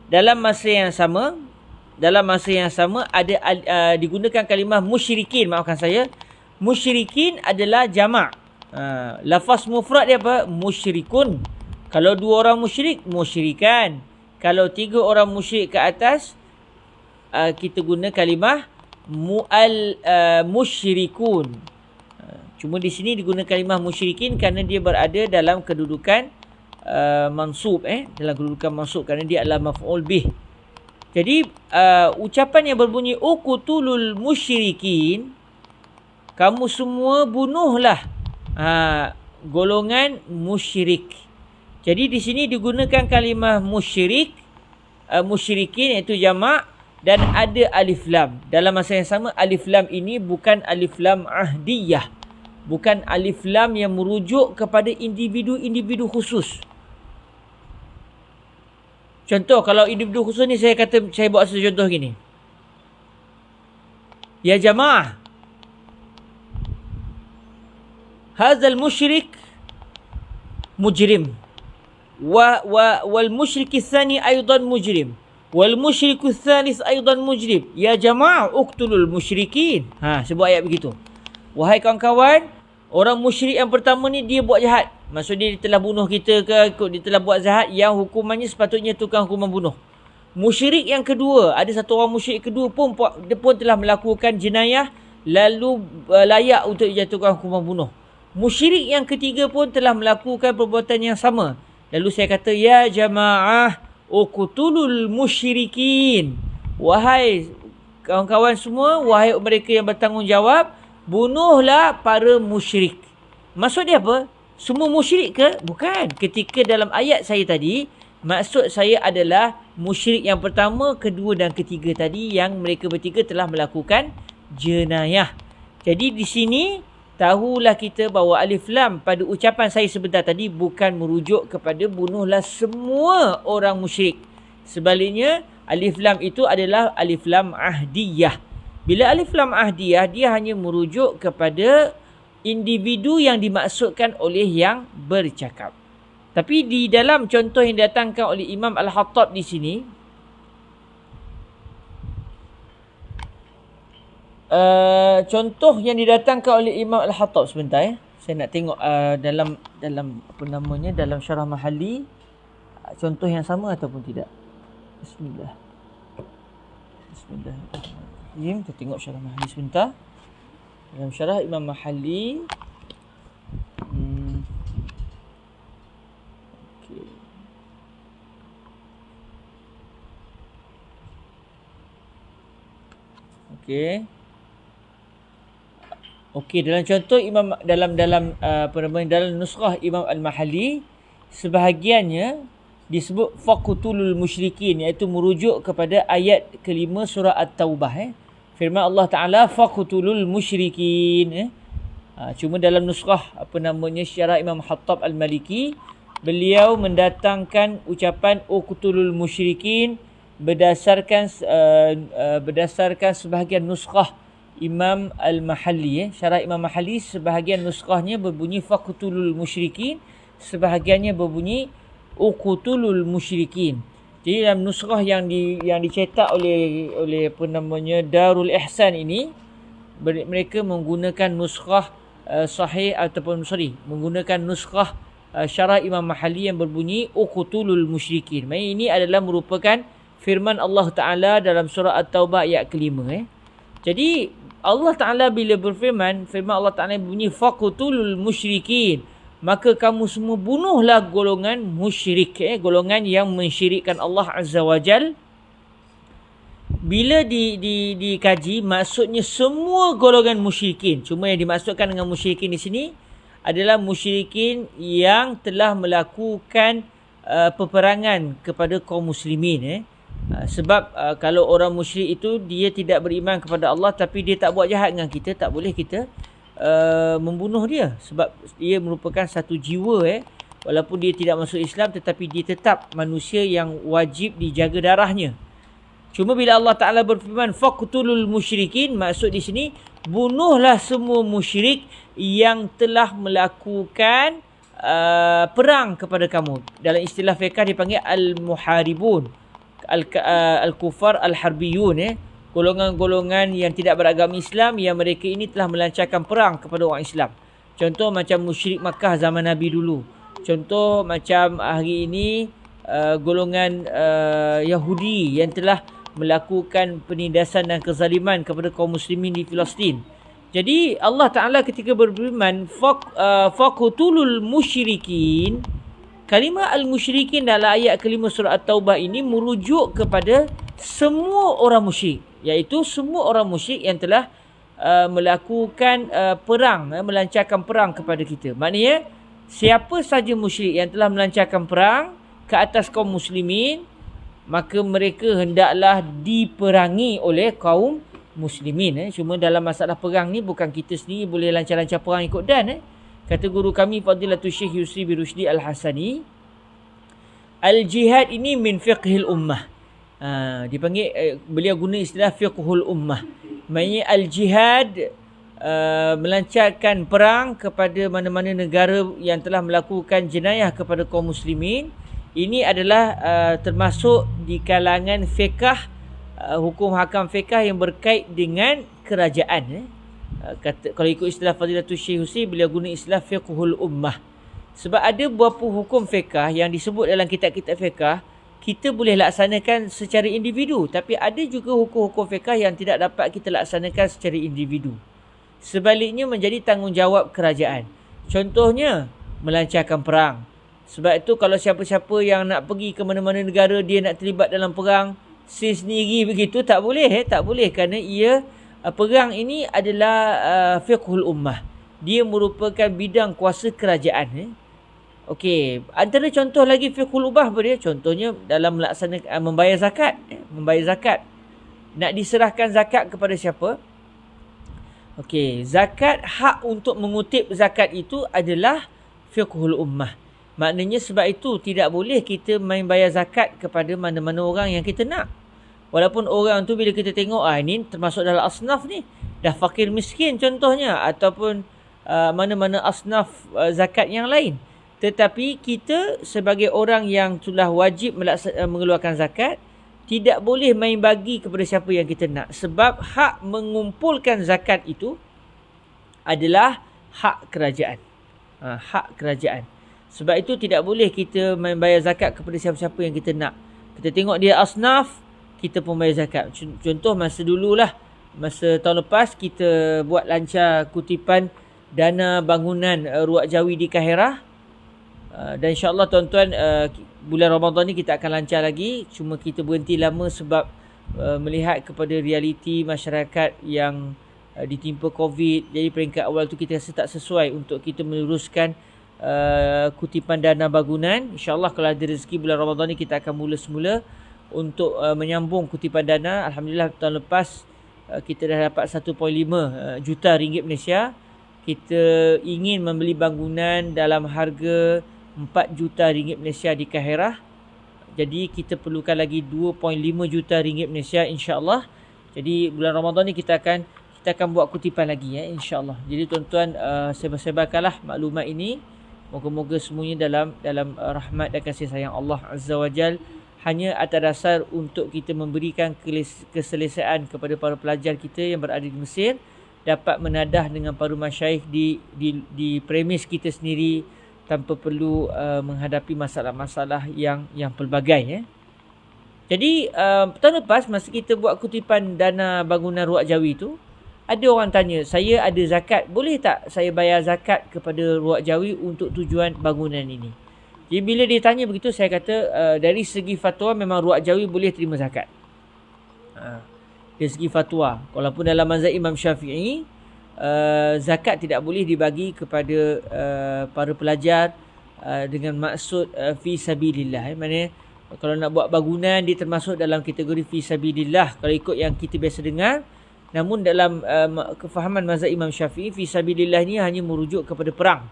dalam masa yang sama. Dalam masa yang sama ada digunakan kalimah musyrikin, maafkan saya. Musyrikin adalah jamak. Lafaz mufrad dia apa? Musyrikun. Kalau 2 orang musyrik, musyrikan. Kalau 3 orang musyrik ke atas, kita guna kalimah musyrikun. Cuma di sini digunakan kalimah musyrikin kerana dia berada dalam kedudukan mansub, dalam kedudukan mansub kerana dia adalah maf'ul bih. Jadi ucapan yang berbunyi uqtulul musyrikin, kamu semua bunuhlah golongan musyrik. Jadi di sini digunakan kalimah musyrik, musyrikin iaitu jamak, dan ada alif lam. Dalam masa yang sama, alif lam ini bukan alif lam ahdiyah. Bukan alif lam yang merujuk kepada individu-individu khusus. Contoh, kalau individu khusus ni saya buat satu contoh gini. Ya jamaah, hadzal musyrik mujrim. Wal musyrik tsani aidan mujrim. Wal musyrik tsalis aidan mujrim. Ya jamaah uqtulul musyrikin. Sebut ayat begitu. Wahai kawan-kawan, orang musyrik yang pertama ni dia buat jahat. Maksudnya dia telah bunuh kita ke, dia telah buat jahat yang hukumannya sepatutnya tukang hukuman bunuh. Musyrik yang kedua, ada satu orang musyrik kedua pun dia pun telah melakukan jenayah lalu layak untuk dijatuhkan hukuman bunuh. Musyrik yang ketiga pun telah melakukan perbuatan yang sama. Lalu saya kata, ya jamaah uqtulul musyrikin. Wahai kawan-kawan semua, wahai mereka yang bertanggungjawab, bunuhlah para musyrik. Maksud dia apa? Semua musyrik ke? Bukan. Ketika dalam ayat saya tadi, maksud saya adalah musyrik yang pertama, kedua dan ketiga tadi yang mereka bertiga telah melakukan jenayah. Jadi di sini tahulah kita bahawa alif lam pada ucapan saya sebentar tadi bukan merujuk kepada bunuhlah semua orang musyrik. Sebaliknya, alif lam itu adalah alif lam ahdiyah. Bila alif lam ahdiyah, dia hanya merujuk kepada individu yang dimaksudkan oleh yang bercakap. Tapi di dalam contoh yang didatangkan oleh Imam Al-Khattab di sini, contoh yang didatangkan oleh Imam Al-Khattab, sebentar saya nak tengok dalam apa namanya, dalam syarah Mahalli, contoh yang sama ataupun tidak. Bismillahirrahmanirrahim. Kita tengok syarah Mahalli sebentar. Dalam syarah Imam Mahalli, Okey, dalam contoh dalam nusrah Imam Al-Mahalli, sebahagiannya disebut faqtulul musyrikin, iaitu merujuk kepada ayat kelima surah At-Taubah. Firman Allah Ta'ala, faqtulul musyrikin. Cuma dalam nusrah syarah Imam Khattab Al-Maliki, beliau mendatangkan ucapan uqtulul musyrikin berdasarkan sebahagian nusrah Imam Al-Mahalli. Syarah Imam Mahalli, sebahagian nusrahnya berbunyi faqtulul musyrikin, sebahagiannya berbunyi uqtulul musyrikin. Jadi dalam nusrah yang dicetak oleh Darul Ihsan ini, mereka menggunakan nusrah menggunakan nusrah syarah Imam Mahalli yang berbunyi uqtulul musyrikin. Maksudnya ini adalah merupakan firman Allah Ta'ala dalam surah At-Taubah ayat kelima. Jadi Allah Ta'ala bila berfirman, firman Allah Ta'ala berbunyi faqtulul musyrikin, maka kamu semua bunuhlah golongan musyrik, golongan yang mensyirikkan Allah Azza wa Jal. bila dikaji, maksudnya semua golongan musyrikin. Cuma yang dimaksudkan dengan musyrikin di sini adalah musyrikin yang telah melakukan peperangan kepada kaum muslimin. Sebab kalau orang musyrik itu dia tidak beriman kepada Allah tapi dia tak buat jahat dengan kita, tak boleh kita membunuh dia. Sebab dia merupakan satu jiwa. Walaupun dia tidak masuk Islam tetapi dia tetap manusia yang wajib dijaga darahnya. Cuma bila Allah Ta'ala berfirman faqtulul musyrikin, maksud di sini bunuhlah semua musyrik yang telah melakukan perang kepada kamu. Dalam istilah fiqh dipanggil al-muharibun, al-kufar al-harbiyun. Golongan-golongan yang tidak beragama Islam yang mereka ini telah melancarkan perang kepada orang Islam. Contoh macam musyrik Makkah zaman Nabi dulu. Contoh macam hari ini golongan Yahudi yang telah melakukan penindasan dan kezaliman kepada kaum muslimin di Palestin. Jadi Allah Ta'ala ketika berfirman faqtulul musyrikin, kalimah al-musyrikin dalam ayat kelima surah At-Taubah ini merujuk kepada semua orang musyrik, iaitu semua orang musyrik yang telah melakukan perang, melancarkan perang kepada kita. Maknanya siapa saja musyrik yang telah melancarkan perang ke atas kaum muslimin, maka mereka hendaklah diperangi oleh kaum muslimin. Cuma dalam masalah perang ni bukan kita sendiri boleh lancar-lancar perang ikut dan. Kata guru kami Fadilatul Syekh Yusri bin Rushdi Al-Hasani, al-jihad ini min fiqhil ummah. Dipanggil, beliau guna istilah fiqhul ummah. Maksudnya al-jihad melancarkan perang kepada mana-mana negara yang telah melakukan jenayah kepada kaum muslimin. Ini adalah termasuk di kalangan fiqh, hukum hakam fiqh yang berkait dengan kerajaan. Kalau ikut istilah Fadilatul Syekh Husi, beliau guna istilah fiqhul ummah. Sebab ada beberapa hukum fiqh yang disebut dalam kitab-kitab fiqh kita boleh laksanakan secara individu, tapi ada juga hukum-hukum fiqh yang tidak dapat kita laksanakan secara individu. Sebaliknya menjadi tanggungjawab kerajaan. Contohnya melancarkan perang. Sebab itu kalau siapa-siapa yang nak pergi ke mana-mana negara, dia nak terlibat dalam perang sendiri begitu, tak boleh. Tak boleh kerana perang ini adalah fiqhul ummah. Dia merupakan bidang kuasa kerajaan. Okey, antara contoh lagi fiqhul ummah apa dia? Contohnya dalam melaksanakan membayar zakat. Membayar zakat. Nak diserahkan zakat kepada siapa? Okey, zakat, hak untuk mengutip zakat itu adalah fiqhul ummah. Maknanya sebab itu tidak boleh kita main bayar zakat kepada mana-mana orang yang kita nak. Walaupun orang tu bila kita tengok, ini termasuk dalam asnaf ni, dah fakir miskin contohnya, ataupun mana-mana asnaf zakat yang lain. Tetapi kita sebagai orang yang sudah wajib mengeluarkan zakat, tidak boleh main bagi kepada siapa yang kita nak. Sebab hak mengumpulkan zakat itu adalah hak kerajaan. Hak kerajaan. Sebab itu tidak boleh kita main bayar zakat kepada siapa-siapa yang kita nak. Kita tengok dia asnaf, kita pun bayar zakat. Contoh masa dululah, masa tahun lepas kita buat lancar kutipan dana bangunan Ruak Jawi di Kahirah. Dan insyaAllah tuan-tuan, bulan Ramadan ni kita akan lancar lagi. Cuma kita berhenti lama sebab melihat kepada realiti masyarakat yang ditimpa COVID. Jadi peringkat awal tu kita rasa tak sesuai untuk kita meneruskan kutipan dana bangunan. InsyaAllah kalau ada rezeki bulan Ramadan ni kita akan mula semula untuk menyambung kutipan dana. Alhamdulillah tahun lepas kita dah dapat 1.5 juta ringgit Malaysia. Kita ingin membeli bangunan dalam harga 4 juta ringgit Malaysia di Kahirah. Jadi kita perlukan lagi 2.5 juta ringgit Malaysia insya-Allah. Jadi bulan Ramadan ni kita akan buat kutipan lagi insya-Allah. Jadi tuan-tuan sebar-sebarkanlah maklumat ini. Moga-moga semuanya dalam rahmat dan kasih sayang Allah Azza wa Jal. Hanya atas dasar untuk kita memberikan keselesaan kepada para pelajar kita yang berada di Mesir, dapat menadah dengan para masyaikh di premis kita sendiri tanpa perlu menghadapi masalah-masalah yang pelbagai. Jadi tahun lepas masa kita buat kutipan dana bangunan Ruak Jawi tu, ada orang tanya, saya ada zakat, boleh tak saya bayar zakat kepada Ruak Jawi untuk tujuan bangunan ini? Jadi bila dia tanya begitu, saya kata dari segi fatwa memang Ruak Jawi boleh terima zakat. dari segi fatwa. Walaupun dalam mazhab Imam Syafi'i, zakat tidak boleh dibagi kepada para pelajar dengan maksud fi sabilillah. Maksudnya kalau nak buat bangunan dia termasuk dalam kategori fi sabilillah kalau ikut yang kita biasa dengar. Namun dalam kefahaman mazhab Imam Syafi'i, fi sabilillah ni hanya merujuk kepada perang.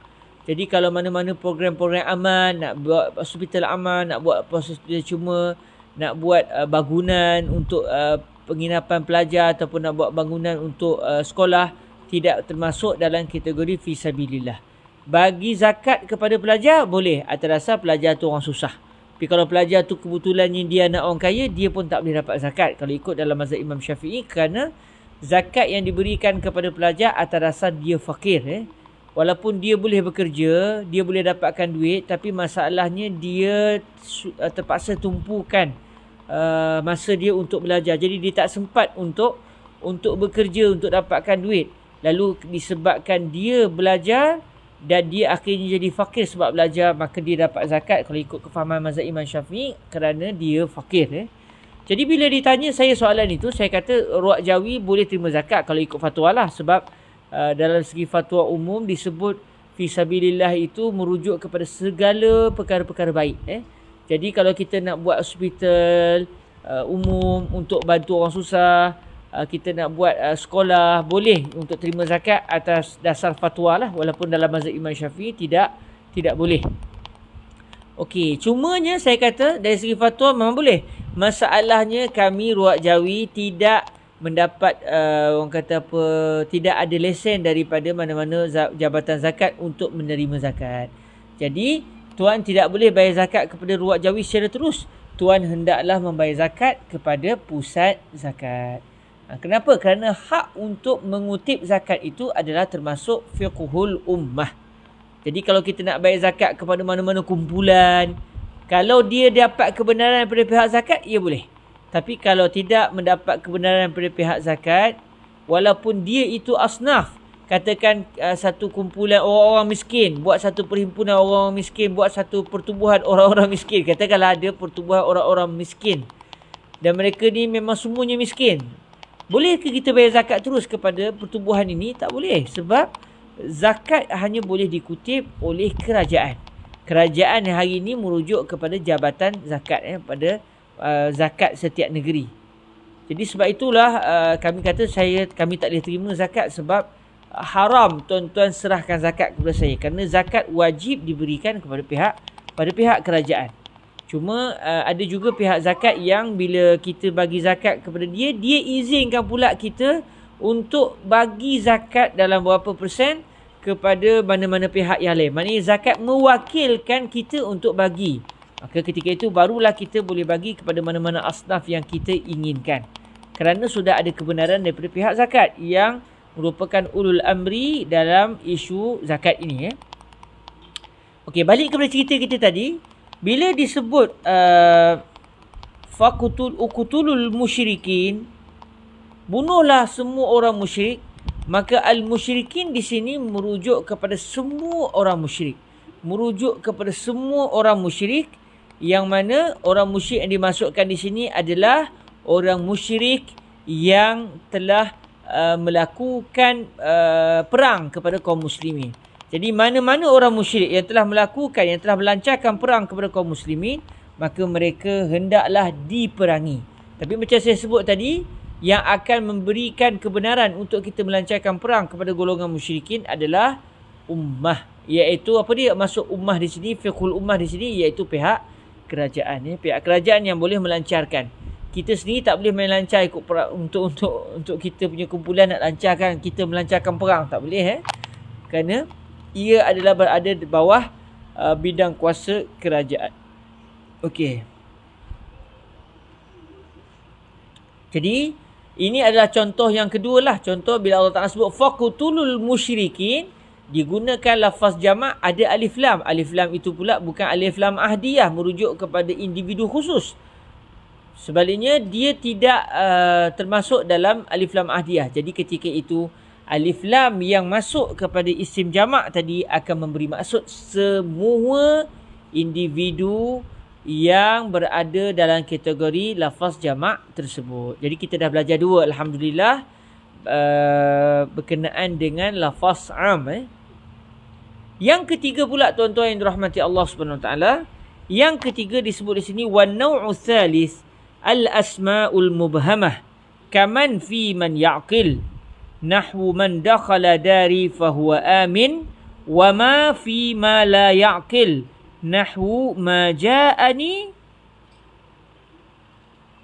Jadi kalau mana-mana program-program aman, nak buat hospital aman, nak buat proses cuma, nak buat bangunan untuk penginapan pelajar ataupun nak buat bangunan untuk sekolah, tidak termasuk dalam kategori fi sabilillah. Bagi zakat kepada pelajar boleh atas dasar pelajar tu orang susah. Tapi kalau pelajar tu kebetulannya dia anak orang kaya, dia pun tak boleh dapat zakat kalau ikut dalam mazhab Imam Syafi'i, kerana zakat yang diberikan kepada pelajar atas dasar dia fakir. Walaupun dia boleh bekerja, dia boleh dapatkan duit, tapi masalahnya dia terpaksa tumpukan masa dia untuk belajar. Jadi dia tak sempat untuk bekerja untuk dapatkan duit. Lalu disebabkan dia belajar dan dia akhirnya jadi fakir sebab belajar, maka dia dapat zakat kalau ikut kefahaman mazhab Imam Syafi'i kerana dia fakir. Jadi bila ditanya saya soalan itu, saya kata ruak jawi boleh terima zakat kalau ikut fatwa lah. Sebab dalam segi fatwa umum disebut fisabilillah itu merujuk kepada segala perkara-perkara baik. Jadi kalau kita nak buat hospital umum untuk bantu orang susah, kita nak buat sekolah, boleh untuk terima zakat atas dasar fatwa lah. Walaupun dalam mazhab Imam Syafi'i tidak boleh. Okey, cumanya saya kata dari segi fatwa memang boleh. Masalahnya kami ruak jawi tidak mendapat orang kata apa, tidak ada lesen daripada mana-mana jabatan zakat untuk menerima zakat. Jadi tuan tidak boleh bayar zakat kepada ruak jawi secara terus. Tuan hendaklah membayar zakat kepada pusat zakat. Kenapa? Kerana hak untuk mengutip zakat itu adalah termasuk fiqhul ummah. Jadi kalau kita nak bayar zakat kepada mana-mana kumpulan, kalau dia dapat kebenaran daripada pihak zakat, ia boleh. Tapi kalau tidak mendapat kebenaran daripada pihak zakat, walaupun dia itu asnaf, katakan satu kumpulan orang-orang miskin, buat satu perhimpunan orang-orang miskin, buat satu pertubuhan orang-orang miskin. Katakanlah ada pertubuhan orang-orang miskin dan mereka ni memang semuanya miskin. Bolehkah kita bayar zakat terus kepada pertubuhan ini? Tak boleh. Sebab zakat hanya boleh dikutip oleh kerajaan. Kerajaan hari ini merujuk kepada jabatan zakat, pada zakat setiap negeri. Jadi sebab itulah kami kata kami tak boleh terima zakat sebab haram tuan-tuan serahkan zakat kepada saya. Kerana zakat wajib diberikan kepada pihak kerajaan. Cuma ada juga pihak zakat yang bila kita bagi zakat kepada dia izinkan pula kita untuk bagi zakat dalam berapa persen kepada mana-mana pihak yang lain. Maknanya zakat mewakilkan kita untuk bagi. Maka ketika itu barulah kita boleh bagi kepada mana-mana asnaf yang kita inginkan. Kerana sudah ada kebenaran daripada pihak zakat yang merupakan ulul amri dalam isu zakat ini. Okey, balik kepada cerita kita tadi. Bila disebut uqtulul musyrikin, bunuhlah semua orang musyrik, maka al-musyrikin di sini merujuk kepada semua orang musyrik. Merujuk kepada semua orang musyrik, yang mana orang musyrik yang dimasukkan di sini adalah orang musyrik yang telah melakukan perang kepada kaum muslimin. Jadi mana-mana orang musyrik yang telah melancarkan perang kepada kaum muslimin, maka mereka hendaklah diperangi. Tapi macam saya sebut tadi, yang akan memberikan kebenaran untuk kita melancarkan perang kepada golongan musyrikin adalah ummah. Iaitu apa dia masuk ummah di sini, fiqhul ummah di sini, iaitu pihak kerajaan. Pihak kerajaan yang boleh melancarkan. Kita sendiri tak boleh melancar ikut perang untuk kita punya kumpulan nak lancarkan, kita melancarkan perang. Tak boleh. Kerana ia adalah berada di bawah bidang kuasa kerajaan. Okey. Jadi ini adalah contoh yang kedua lah. Contoh bila Allah Ta'ala sebut faqtulul musyrikin, digunakan lafaz jamak, ada alif lam. Alif lam itu pula bukan alif lam ahdiyah, merujuk kepada individu khusus. Sebaliknya dia tidak termasuk dalam alif lam ahdiyah. Jadi ketika itu alif lam yang masuk kepada isim jamak tadi akan memberi maksud semua individu yang berada dalam kategori lafaz jamak tersebut. Jadi kita dah belajar dua, alhamdulillah, berkenaan dengan lafaz am. Yang ketiga pula tuan-tuan yang dirahmati Allah Subhanahu Wa Taala, yang ketiga disebut di sini wan naw'u tsalits al asma'ul mubhamah kaman fi man ya'qil nahwu man dakhala dari fahuwa amin wa ma fi ma la ya'qil nahwu ma ja'ani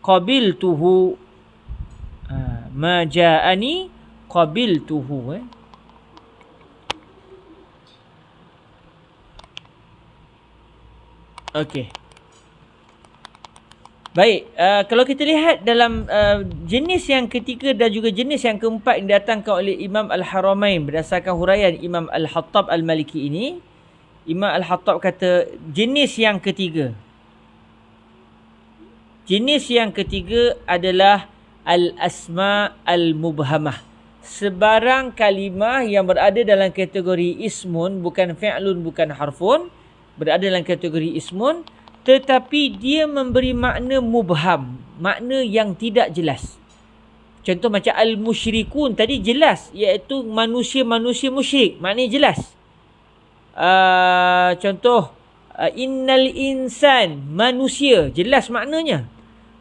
qabiltuhu. Ma ja'ani qabiltuhu. Okey. Baik, kalau kita lihat dalam jenis yang ketiga dan juga jenis yang keempat yang didatangkan oleh Imam Al-Haramain berdasarkan huraian Imam Al-Hattab Al-Maliki ini, Imam Al-Hattab kata jenis yang ketiga. Jenis yang ketiga adalah al-asma al-mubhamah. Sebarang kalimah yang berada dalam kategori ismun, bukan fi'lun, bukan harfun, berada dalam kategori ismun, tetapi dia memberi makna mubham, makna yang tidak jelas. Contoh macam al-musyrikun tadi jelas, iaitu manusia-manusia musyrik, maknanya jelas. Contoh innal insan, manusia, jelas maknanya.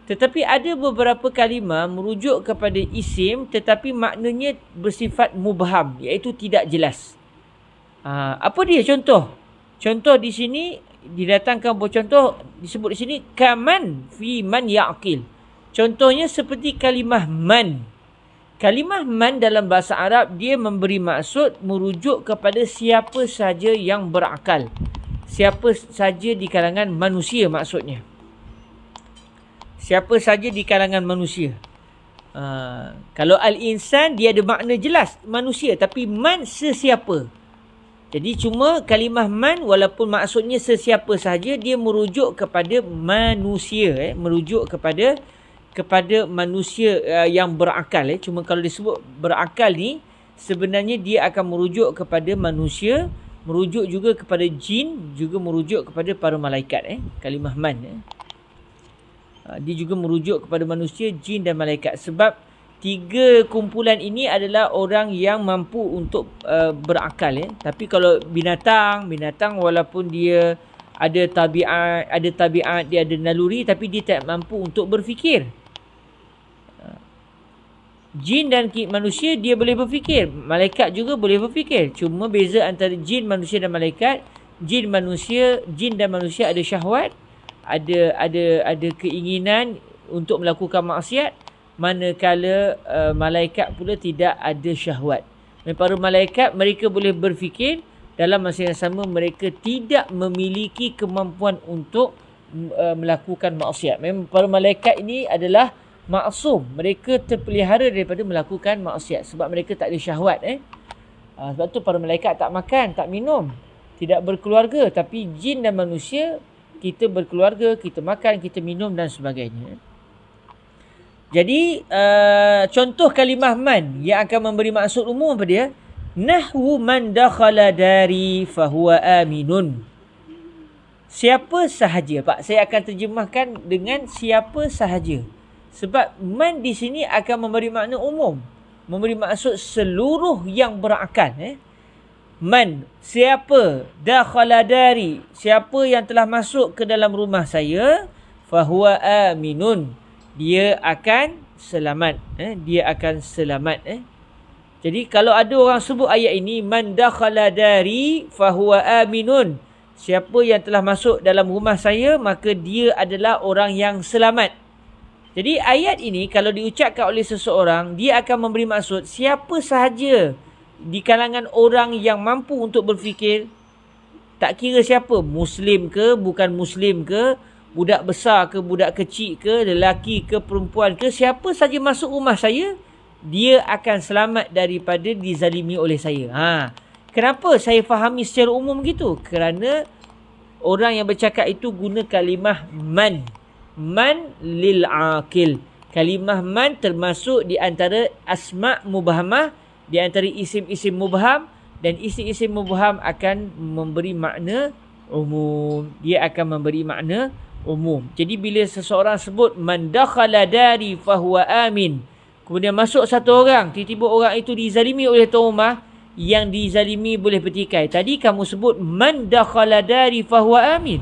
Tetapi ada beberapa kalimah merujuk kepada isim tetapi maknanya bersifat mubham, iaitu tidak jelas. Apa dia contoh? Contoh di sini didatangkan contoh disebut di sini kaman fi man ya'qil. Contohnya seperti kalimah man. Kalimah man dalam bahasa Arab dia memberi maksud merujuk kepada siapa saja yang berakal. Siapa saja di kalangan manusia maksudnya. Siapa saja di kalangan manusia. Kalau al-insan dia ada makna jelas manusia, tapi man sesiapa. Jadi cuma kalimah man walaupun maksudnya sesiapa sahaja, dia merujuk kepada manusia, merujuk kepada manusia yang berakal. Cuma kalau disebut berakal ni sebenarnya dia akan merujuk kepada manusia, merujuk juga kepada jin, juga merujuk kepada para malaikat. Kalimah man dia juga merujuk kepada manusia, jin dan malaikat. Sebab tiga kumpulan ini adalah orang yang mampu untuk berakal. Tapi kalau binatang walaupun dia ada tabiat, dia ada naluri, tapi dia tak mampu untuk berfikir. Jin dan manusia dia boleh berfikir, malaikat juga boleh berfikir. Cuma beza antara jin, manusia dan malaikat, jin dan manusia ada syahwat, ada keinginan untuk melakukan maksiat, manakala malaikat pula tidak ada syahwat. Para malaikat mereka boleh berfikir, dalam masa yang sama mereka tidak memiliki kemampuan untuk melakukan maksiat. Memang para malaikat ini adalah maksum, mereka terpelihara daripada melakukan maksiat sebab mereka tak ada syahwat. Sebab tu para malaikat tak makan, tak minum, tidak berkeluarga. Tapi jin dan manusia kita berkeluarga, kita makan, kita minum dan sebagainya. Jadi contoh kalimah man yang akan memberi maksud umum apa dia? Nahwu man dakhala dari fahuwa aminun. Siapa sahaja. Pak, saya akan terjemahkan dengan siapa sahaja. Sebab man di sini akan memberi makna umum, memberi maksud seluruh yang berakal. Man, siapa, dakhala dari, siapa yang telah masuk ke dalam rumah saya, fahuwa aminun, dia akan selamat. Dia akan selamat. Jadi kalau ada orang sebut ayat ini, man dakhala dari fahuwa aminun, siapa yang telah masuk dalam rumah saya, maka dia adalah orang yang selamat. Jadi ayat ini kalau diucapkan oleh seseorang, dia akan memberi maksud siapa sahaja di kalangan orang yang mampu untuk berfikir, tak kira siapa, Muslim ke, bukan Muslim ke, budak besar ke, budak kecil ke, lelaki ke, perempuan ke, siapa saja masuk rumah saya, dia akan selamat daripada dizalimi oleh saya. Kenapa saya fahami secara umum gitu? Kerana orang yang bercakap itu guna kalimah man. Man lil aqil. Kalimah man termasuk di antara asma' mubhamah, di antara isim-isim mubham, dan isim-isim mubham akan memberi makna umum. Dia akan memberi makna umum. Jadi bila seseorang sebut man dakhala dari fahuwa amin, kemudian masuk satu orang, tiba-tiba orang itu dizalimi oleh tuan rumah, yang dizalimi boleh bertikai. Tadi kamu sebut man dakhala dari fahuwa amin.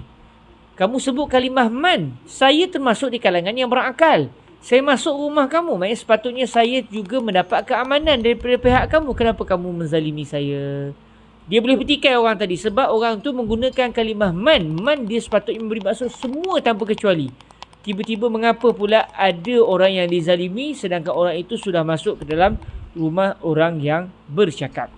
Kamu sebut kalimah man. Saya termasuk di kalangan yang berakal. Saya masuk rumah kamu. Maksudnya sepatutnya saya juga mendapat keamanan daripada pihak kamu. Kenapa kamu menzalimi saya? Dia boleh bertikai orang tadi. Sebab orang tu menggunakan kalimah man. Man dia sepatutnya memberi maksud semua tanpa kecuali. Tiba-tiba mengapa pula ada orang yang dizalimi sedangkan orang itu sudah masuk ke dalam rumah orang yang bercakap.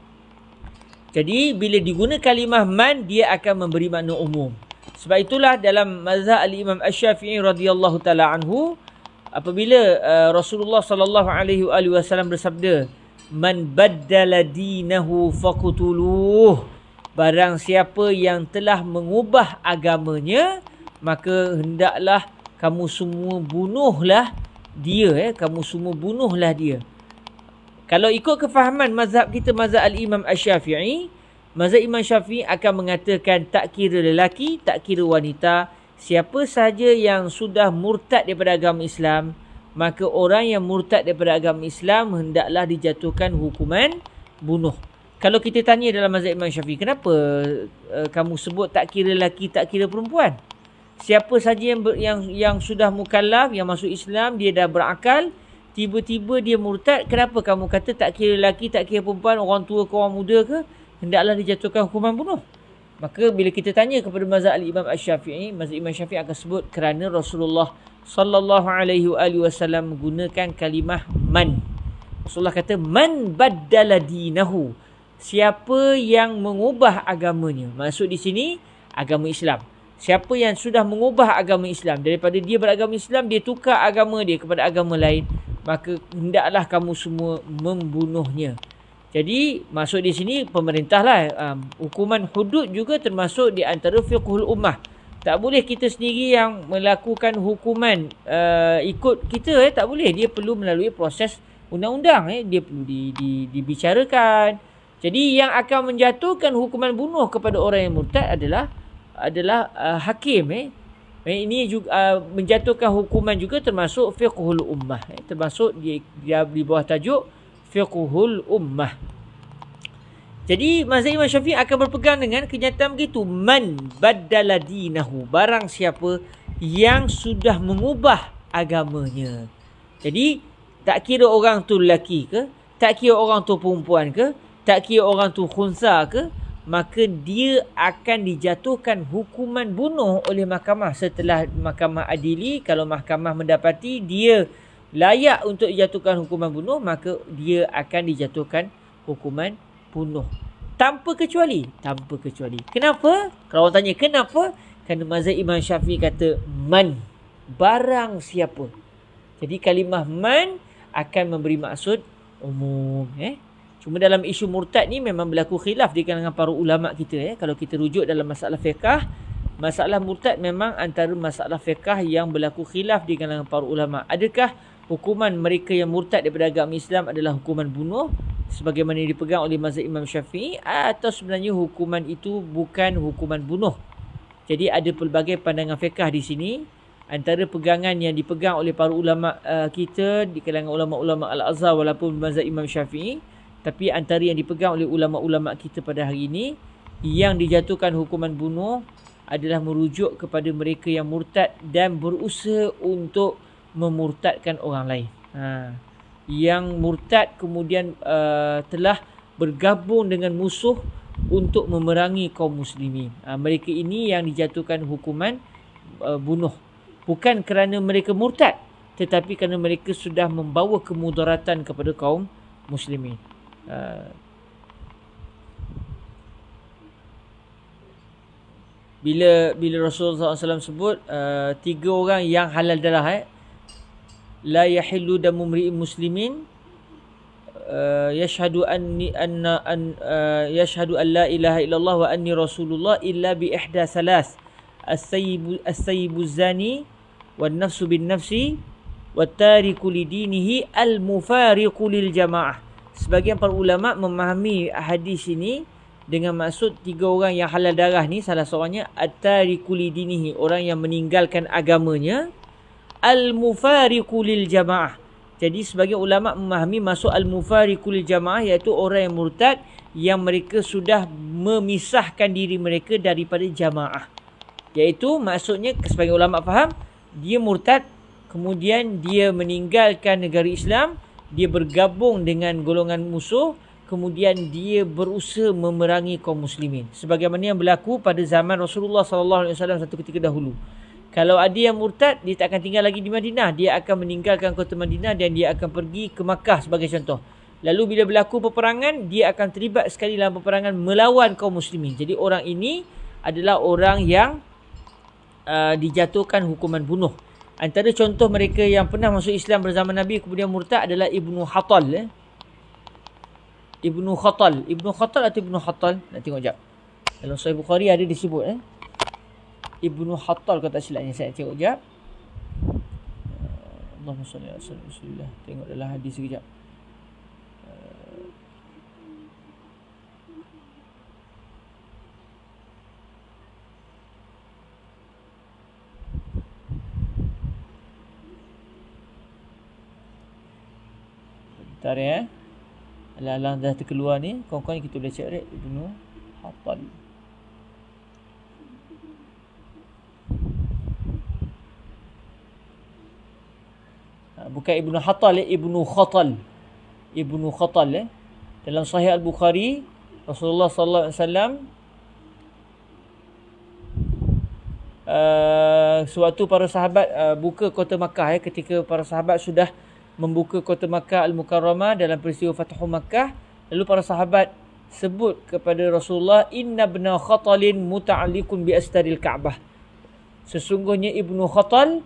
Jadi bila digunakan kalimah man, dia akan memberi makna umum. Sebab itulah dalam mazhab al-Imam Asy-Syafi'i radhiyallahu taala anhu, apabila Rasulullah sallallahu alaihi wasallam bersabda, man baddala dinahu faqtuluh, barang siapa yang telah mengubah agamanya, maka hendaklah kamu semua bunuhlah dia. Kamu semua bunuhlah dia. Kalau ikut kefahaman mazhab kita, mazhab al-Imam Asy-Syafi'i, mazhab Imam Syafi'i akan mengatakan tak kira lelaki, tak kira wanita, siapa sahaja yang sudah murtad daripada agama Islam, maka orang yang murtad daripada agama Islam hendaklah dijatuhkan hukuman bunuh. Kalau kita tanya dalam mazhab Imam Syafi'i, kenapa kamu sebut tak kira lelaki, tak kira perempuan? Siapa sahaja yang sudah mukallaf, yang masuk Islam, dia dah berakal, tiba-tiba dia murtad, kenapa kamu kata tak kira lelaki, tak kira perempuan, orang tua ke orang muda ke, hendaklah dijatuhkan hukuman bunuh? Maka bila kita tanya kepada mazhab al-Imam Asy-Syafi'i, mazhab Imam Syafi'i akan sebut kerana Rasulullah sallallahu alaihi wasallam menggunakan kalimah man. Rasulullah kata man baddala dinahu, siapa yang mengubah agamanya. Maksud di sini agama Islam. Siapa yang sudah mengubah agama Islam, daripada dia beragama Islam, dia tukar agama dia kepada agama lain, maka hendaklah kamu semua membunuhnya. Jadi maksud di sini pemerintahlah. Hukuman hudud juga termasuk di antara fiqhul ummah. Tak boleh kita sendiri yang melakukan hukuman ikut kita. Tak boleh. Dia perlu melalui proses undang-undang. Dia perlu dibicarakan. Jadi yang akan menjatuhkan hukuman bunuh kepada orang yang murtad adalah hakim. Ini juga menjatuhkan hukuman juga termasuk fiqhul ummah. Termasuk dia di bawah tajuk fiqhul ummah. Jadi mazhab Imam Syafi'i akan berpegang dengan kenyataan begitu. Man baddala dinahu, barang siapa yang sudah mengubah agamanya. Jadi tak kira orang tu lelaki ke, tak kira orang tu perempuan ke, tak kira orang tu khunsa ke, maka dia akan dijatuhkan hukuman bunuh oleh mahkamah. Setelah mahkamah adili, kalau mahkamah mendapati dia layak untuk dijatuhkan hukuman bunuh, maka dia akan dijatuhkan hukuman bunuh. Tanpa kecuali. Tanpa kecuali. Kenapa? Kalau orang tanya kenapa? Kerana mazhab Imam Syafi'i kata man, barang siapa. Jadi kalimah man akan memberi maksud umum. Cuma dalam isu murtad ni memang berlaku khilaf di kalangan para ulama kita. Kalau kita rujuk dalam masalah fiqh, masalah murtad memang antara masalah fiqh yang berlaku khilaf di kalangan para ulama. Adakah hukuman mereka yang murtad daripada agama Islam adalah hukuman bunuh sebagaimana yang dipegang oleh mazhab Imam Syafi'i, atau sebenarnya hukuman itu bukan hukuman bunuh? Jadi ada pelbagai pandangan fiqh di sini. Antara pegangan yang dipegang oleh para ulama kita di kalangan ulama-ulama Al-Azhar walaupun mazhab Imam Syafi'i, tapi antara yang dipegang oleh ulama-ulama kita pada hari ini, yang dijatuhkan hukuman bunuh adalah merujuk kepada mereka yang murtad dan berusaha untuk memurtadkan orang lain. Yang murtad kemudian telah bergabung dengan musuh untuk memerangi kaum muslimin. Mereka ini yang dijatuhkan hukuman bunuh. Bukan kerana mereka murtad, tetapi kerana mereka sudah membawa kemudaratan kepada kaum muslimin. Bila Rasulullah SAW sebut 3 orang yang halal darah, la yahillu damu mri'in muslimin yashhadu yashhadu an la ilaha illallah wa anni rasulullah illa bi ihda salas, as-sayyibu zani wan nafsu bin nafsi wat tariku lidinihi al mufariqu lil jamaah. Sebagian para ulama memahami hadis ini dengan maksud 3 orang yang halal darah ni, salah seorangnya at-tariku lidinihi, orang yang meninggalkan agamanya, al-mufariqu lil jamaah. Jadi sebagian ulama memahami maksud al-mufariqu lil jamaah iaitu orang yang murtad yang mereka sudah memisahkan diri mereka daripada jamaah. Iaitu maksudnya sebagian ulama faham, dia murtad, kemudian dia meninggalkan negara Islam, dia bergabung dengan golongan musuh, kemudian dia berusaha memerangi kaum muslimin. Sebagaimana yang berlaku pada zaman Rasulullah SAW satu ketika dahulu. Kalau ada yang murtad, dia tak akan tinggal lagi di Madinah. Dia akan meninggalkan kota Madinah dan dia akan pergi ke Makkah sebagai contoh. Lalu bila berlaku peperangan, dia akan terlibat sekali dalam peperangan melawan kaum muslimin. Jadi orang ini adalah orang yang dijatuhkan hukuman bunuh. Antara contoh mereka yang pernah masuk Islam bersama Nabi kemudian murtad adalah Ibnu Khatal. Ibnu Khatal. Ibnu Khatal atau Ibnu Khatal? Nak tengok sekejap. Dalam Sahih Bukhari ada disebut. Ibnu Khatal kalau tak silapnya. Saya tengok sekejap. Allahumma salli ala Rasulillah. Tengok dalam hadis sekejap. Bentar ya. Alang-alang dah terkeluar ni. Kawan-kawan kita boleh cek Ibnu Khatal. Bukan Ibnu Khatal, Ibnu Khatal. Ibnu Khatal. Dalam Sahih Al-Bukhari, Rasulullah sallallahu alaihi wasallam sewaktu para sahabat buka kota Makkah, ketika para sahabat sudah membuka kota Makkah Al-Mukarramah dalam peristiwa Fathu Makkah, lalu para sahabat sebut kepada Rasulullah, inna ibna Khatalin muta'alliqun bi astaril Ka'bah. Sesungguhnya Ibnu Khatal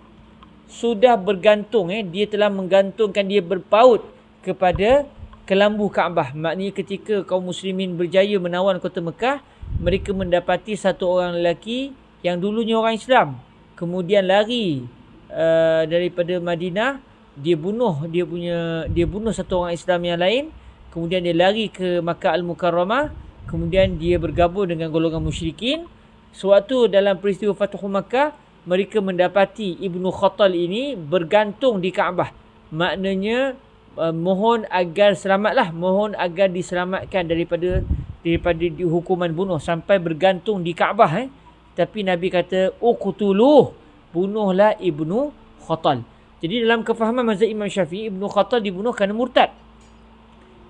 sudah bergantung, dia telah menggantungkan, dia berpaut kepada kelambu Kaabah. Maknanya ketika kaum muslimin berjaya menawan kota Mekah, mereka mendapati satu orang lelaki yang dulunya orang Islam, kemudian lari daripada Madinah, dia bunuh satu orang Islam yang lain, kemudian dia lari ke Makkah Al-Mukarramah, kemudian dia bergabung dengan golongan musyrikin. Sewaktu dalam peristiwa Fathu Makkah, mereka mendapati Ibnu Khatal ini bergantung di Kaabah. Maknanya mohon agar selamatlah, mohon agar diselamatkan daripada hukuman bunuh, sampai bergantung di Kaabah. Tapi Nabi kata, uqtuluh, bunuhlah Ibnu Khatal. Jadi dalam kefahaman mazhab Imam Syafi'i, Ibnu Khatal dibunuh kerana murtad.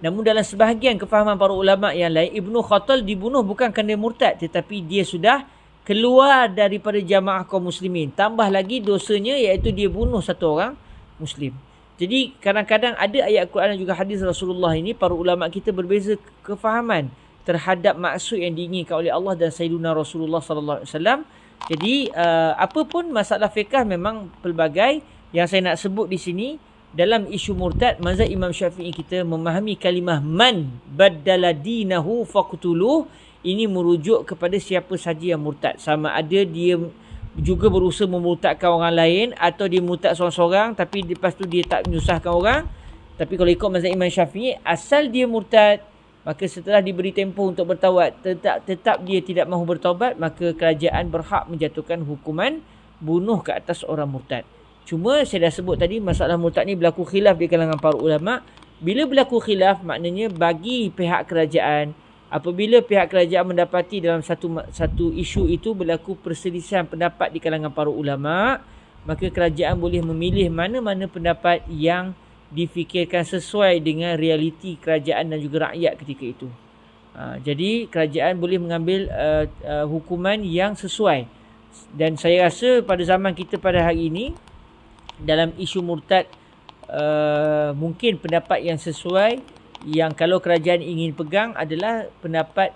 Namun dalam sebahagian kefahaman para ulama yang lain, Ibnu Khatal dibunuh bukan kerana murtad, tetapi dia sudah keluar daripada jamaah kaum muslimin. Tambah lagi dosanya iaitu dia bunuh satu orang muslim. Jadi kadang-kadang ada ayat Quran dan juga hadis Rasulullah ini, para ulama kita berbeza kefahaman terhadap maksud yang diinginkan oleh Allah dan Sayyidina Rasulullah sallallahu alaihi wasallam. Jadi apa pun masalah fiqh memang pelbagai. Yang saya nak sebut di sini, dalam isu murtad, mazhab Imam Syafi'i kita memahami kalimah man baddala dinahu faqtuluh, ini merujuk kepada siapa saja yang murtad. Sama ada dia juga berusaha memurtadkan orang lain, atau dia murtad seorang-seorang tapi lepas tu dia tak menyusahkan orang. Tapi kalau ikut mazhab Imam Syafi'i, asal dia murtad, maka setelah diberi tempoh untuk bertaubat, tetap dia tidak mahu bertaubat, maka kerajaan berhak menjatuhkan hukuman bunuh ke atas orang murtad. Cuma saya dah sebut tadi, masalah murtad ni berlaku khilaf di kalangan para ulama. Bila berlaku khilaf, maknanya bagi pihak kerajaan, apabila pihak kerajaan mendapati dalam satu isu itu berlaku perselisihan pendapat di kalangan para ulama, maka kerajaan boleh memilih mana-mana pendapat yang difikirkan sesuai dengan realiti kerajaan dan juga rakyat ketika itu. Jadi kerajaan boleh mengambil hukuman yang sesuai. Dan saya rasa pada zaman kita pada hari ini, dalam isu murtad, mungkin pendapat yang sesuai, yang kalau kerajaan ingin pegang, adalah pendapat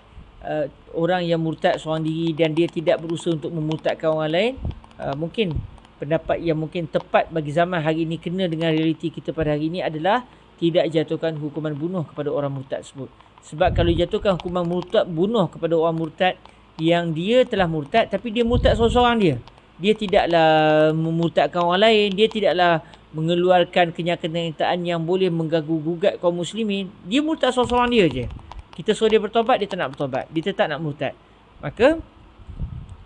orang yang murtad seorang diri dan dia tidak berusaha untuk memurtadkan orang lain. Mungkin pendapat yang mungkin tepat bagi zaman hari ini, kena dengan realiti kita pada hari ini, adalah tidak jatuhkan hukuman bunuh kepada orang murtad tersebut. Sebab kalau jatuhkan hukuman bunuh kepada orang murtad yang dia telah murtad, tapi dia murtad seorang-seorang dia tidaklah memurtadkan orang lain, dia tidaklah mengeluarkan kenyataan yang boleh mengganggu-gugat kaum muslimin, dia murtad seorang-seorang dia je. Kita suruh dia bertobat, dia tak nak bertobat. Dia tetap nak murtad. Maka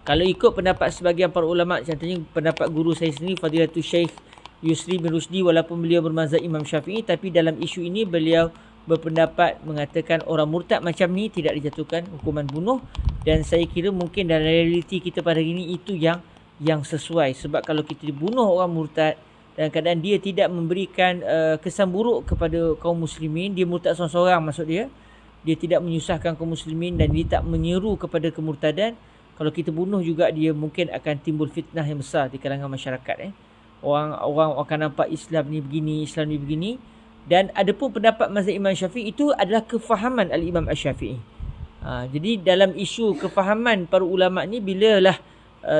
kalau ikut pendapat sebagian para ulama, contohnya pendapat guru saya sendiri Fadilatul Syekh Yusri bin Rusdi, walaupun beliau bermazhab Imam Syafi'i, tapi dalam isu ini beliau berpendapat mengatakan orang murtad macam ni tidak dijatuhkan hukuman bunuh. Dan saya kira mungkin dalam realiti kita pada hari ini itu yang sesuai. Sebab kalau kita bunuh orang murtad dan keadaan dia tidak memberikan kesan buruk kepada kaum muslimin, dia murtad seorang-seorang maksud dia tidak menyusahkan kaum muslimin dan dia tak menyeru kepada kemurtadan, kalau kita bunuh juga dia mungkin akan timbul fitnah yang besar di kalangan masyarakat. Orang akan nampak Islam ni begini, Islam ni begini. Dan ada pun pendapat mazhab Imam Syafi'i itu adalah kefahaman Al-Imam Asy-Syafi'i. Jadi dalam isu kefahaman para ulama ni, bilalah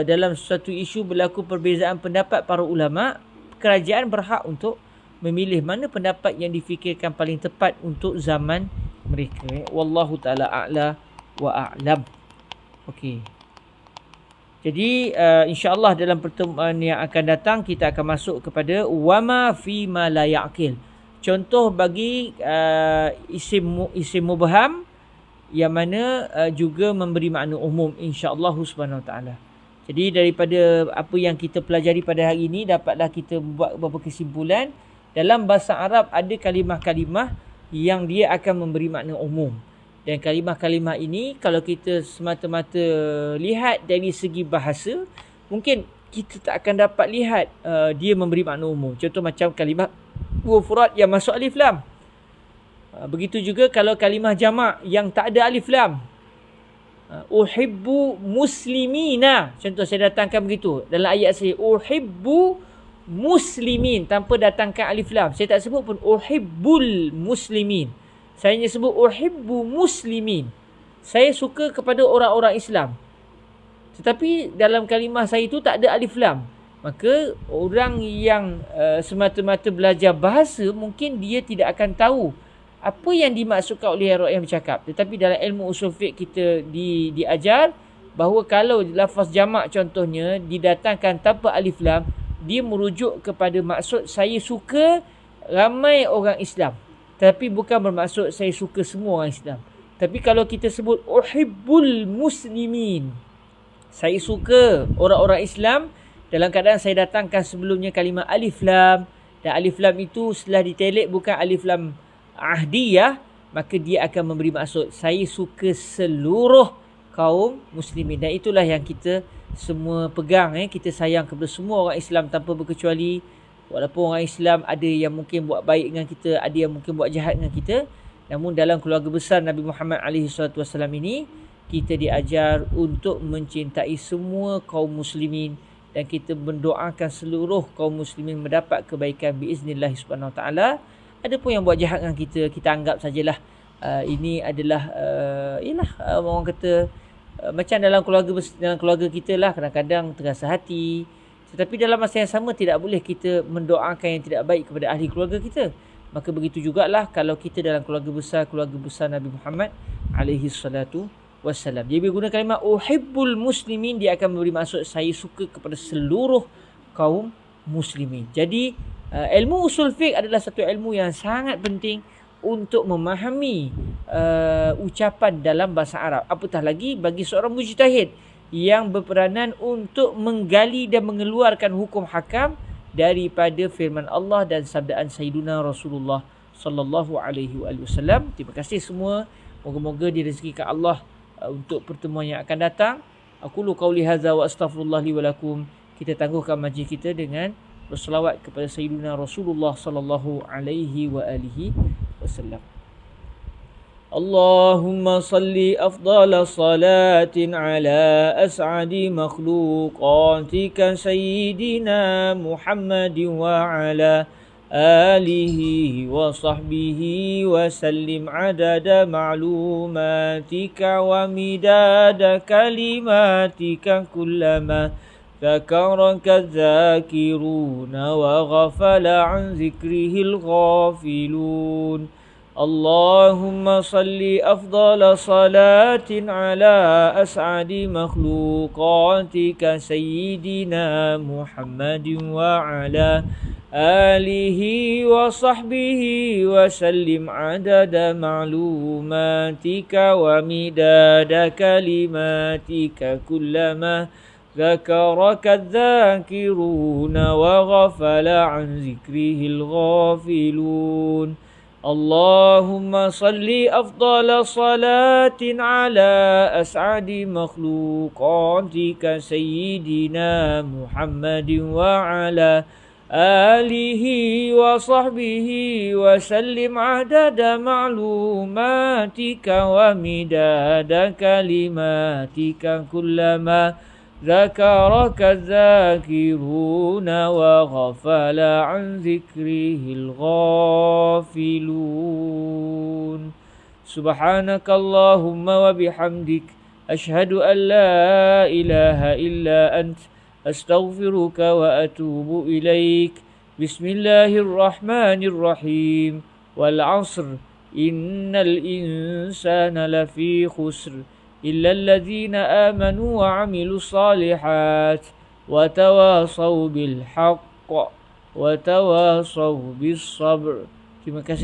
dalam suatu isu berlaku perbezaan pendapat para ulama, kerajaan berhak untuk memilih mana pendapat yang difikirkan paling tepat untuk zaman mereka. Wallahu ta'ala a'la wa a'lam. Okey. Jadi insya-Allah dalam pertemuan yang akan datang kita akan masuk kepada wama fi ma la ya'qil. Contoh bagi isim mubham yang mana juga memberi makna umum, insya-Allah subhanahu wa taala. Jadi daripada apa yang kita pelajari pada hari ini, dapatlah kita buat beberapa kesimpulan. Dalam bahasa Arab ada kalimah-kalimah yang dia akan memberi makna umum. Dan kalimah-kalimah ini kalau kita semata-mata lihat dari segi bahasa, mungkin kita tak akan dapat lihat dia memberi makna umum. Contoh macam kalimah mufrad yang masuk alif lam. Begitu juga kalau kalimah jamak yang tak ada alif lam. Uhibbu muslimina. Contoh saya datangkan begitu. Dalam ayat saya, uhibbu muslimin tanpa datangkan alif lam. Saya tak sebut pun uhibbul muslimin. Saya hanya sebut uhibbu muslimin. Saya suka kepada orang-orang Islam. Tetapi dalam kalimah saya itu tak ada alif lam. Maka orang yang semata-mata belajar bahasa, mungkin dia tidak akan tahu apa yang dimaksudkan oleh yang bercakap. Tetapi dalam ilmu usul fiqh kita diajar bahawa kalau lafaz jamak contohnya didatangkan tanpa alif lam, dia merujuk kepada maksud saya suka ramai orang Islam. Tapi bukan bermaksud saya suka semua orang Islam. Tapi kalau kita sebut uhibbul muslimin, saya suka orang-orang Islam, dalam keadaan saya datangkan sebelumnya kalimah alif lam, dan alif lam itu setelah ditelik bukan alif lam ahdiyah, maka dia akan memberi maksud saya suka seluruh kaum muslimin. Dan itulah yang kita semua pegang. Kita sayang kepada semua orang Islam tanpa berkecuali. Walaupun orang Islam ada yang mungkin buat baik dengan kita, ada yang mungkin buat jahat dengan kita, namun dalam keluarga besar Nabi Muhammad SAW ini, kita diajar untuk mencintai semua kaum muslimin dan kita mendoakan seluruh kaum muslimin mendapat kebaikan biiznillah subhanahu wa ta'ala. Ada pun yang buat jahat dengan kita, kita anggap sajalah ini adalah orang kata macam dalam keluarga kita lah, kadang-kadang terasa hati. Tetapi dalam masa yang sama tidak boleh kita mendoakan yang tidak baik kepada ahli keluarga kita. Maka begitu jugalah kalau kita dalam keluarga besar Nabi Muhammad alaihi salatu wassalam. Dia guna kalimah uhibbul muslimin, dia akan memberi maksud saya suka kepada seluruh kaum muslimin. Jadi ilmu usul fiqh adalah satu ilmu yang sangat penting untuk memahami ucapan dalam bahasa Arab. Apatah lagi bagi seorang mujtahid yang berperanan untuk menggali dan mengeluarkan hukum hakam daripada firman Allah dan sabdaan Sayyiduna Rasulullah sallallahu alaihi wasallam. Terima kasih semua. Moga-moga direzekikan Allah untuk pertemuan yang akan datang. Aqulu qauli hadza wa astaghfirullah li wa lakum. Kita tangguhkan majlis kita dengan berselawat kepada Sayyiduna Rasulullah sallallahu alaihi wasallam. Allahumma salli afdala salatin ala as'adi makhluqatika Sayyidina Muhammadin wa ala alihi wa sahbihi wa sallim adada ma'lumatika wa midada kalimatika kullama ذكرك الذاكرون وغفل عن ذكره الغافلون اللهم صل أفضل صلاة على أسعد مخلوقاتك سيدنا محمد وعلى آله وصحبه وسلم عدد معلوماتك ومداد كلماتك كلما ذكرك الذاكرون وغفل عن ذكره الغافلون. اللهم صل أفضل صلاة على أسعد مخلوقاتك سيدنا محمد وعلى آله وصحبه وسلم عدد معلوماتك ومداد كلماتك كلما ذكرك الذاكرون وغفل عن ذكره الغافلون. سبحانك اللهم وبحمدك أشهد أن لا إله إلا أنت أستغفرك وأتوب إليك. بسم الله الرحمن الرحيم. والعصر إن الإنسان لفي خسر إلا الذين آمنوا وعملوا الصالحات وتواصوا بالحق وتواصوا بالصبر. Terima kasih.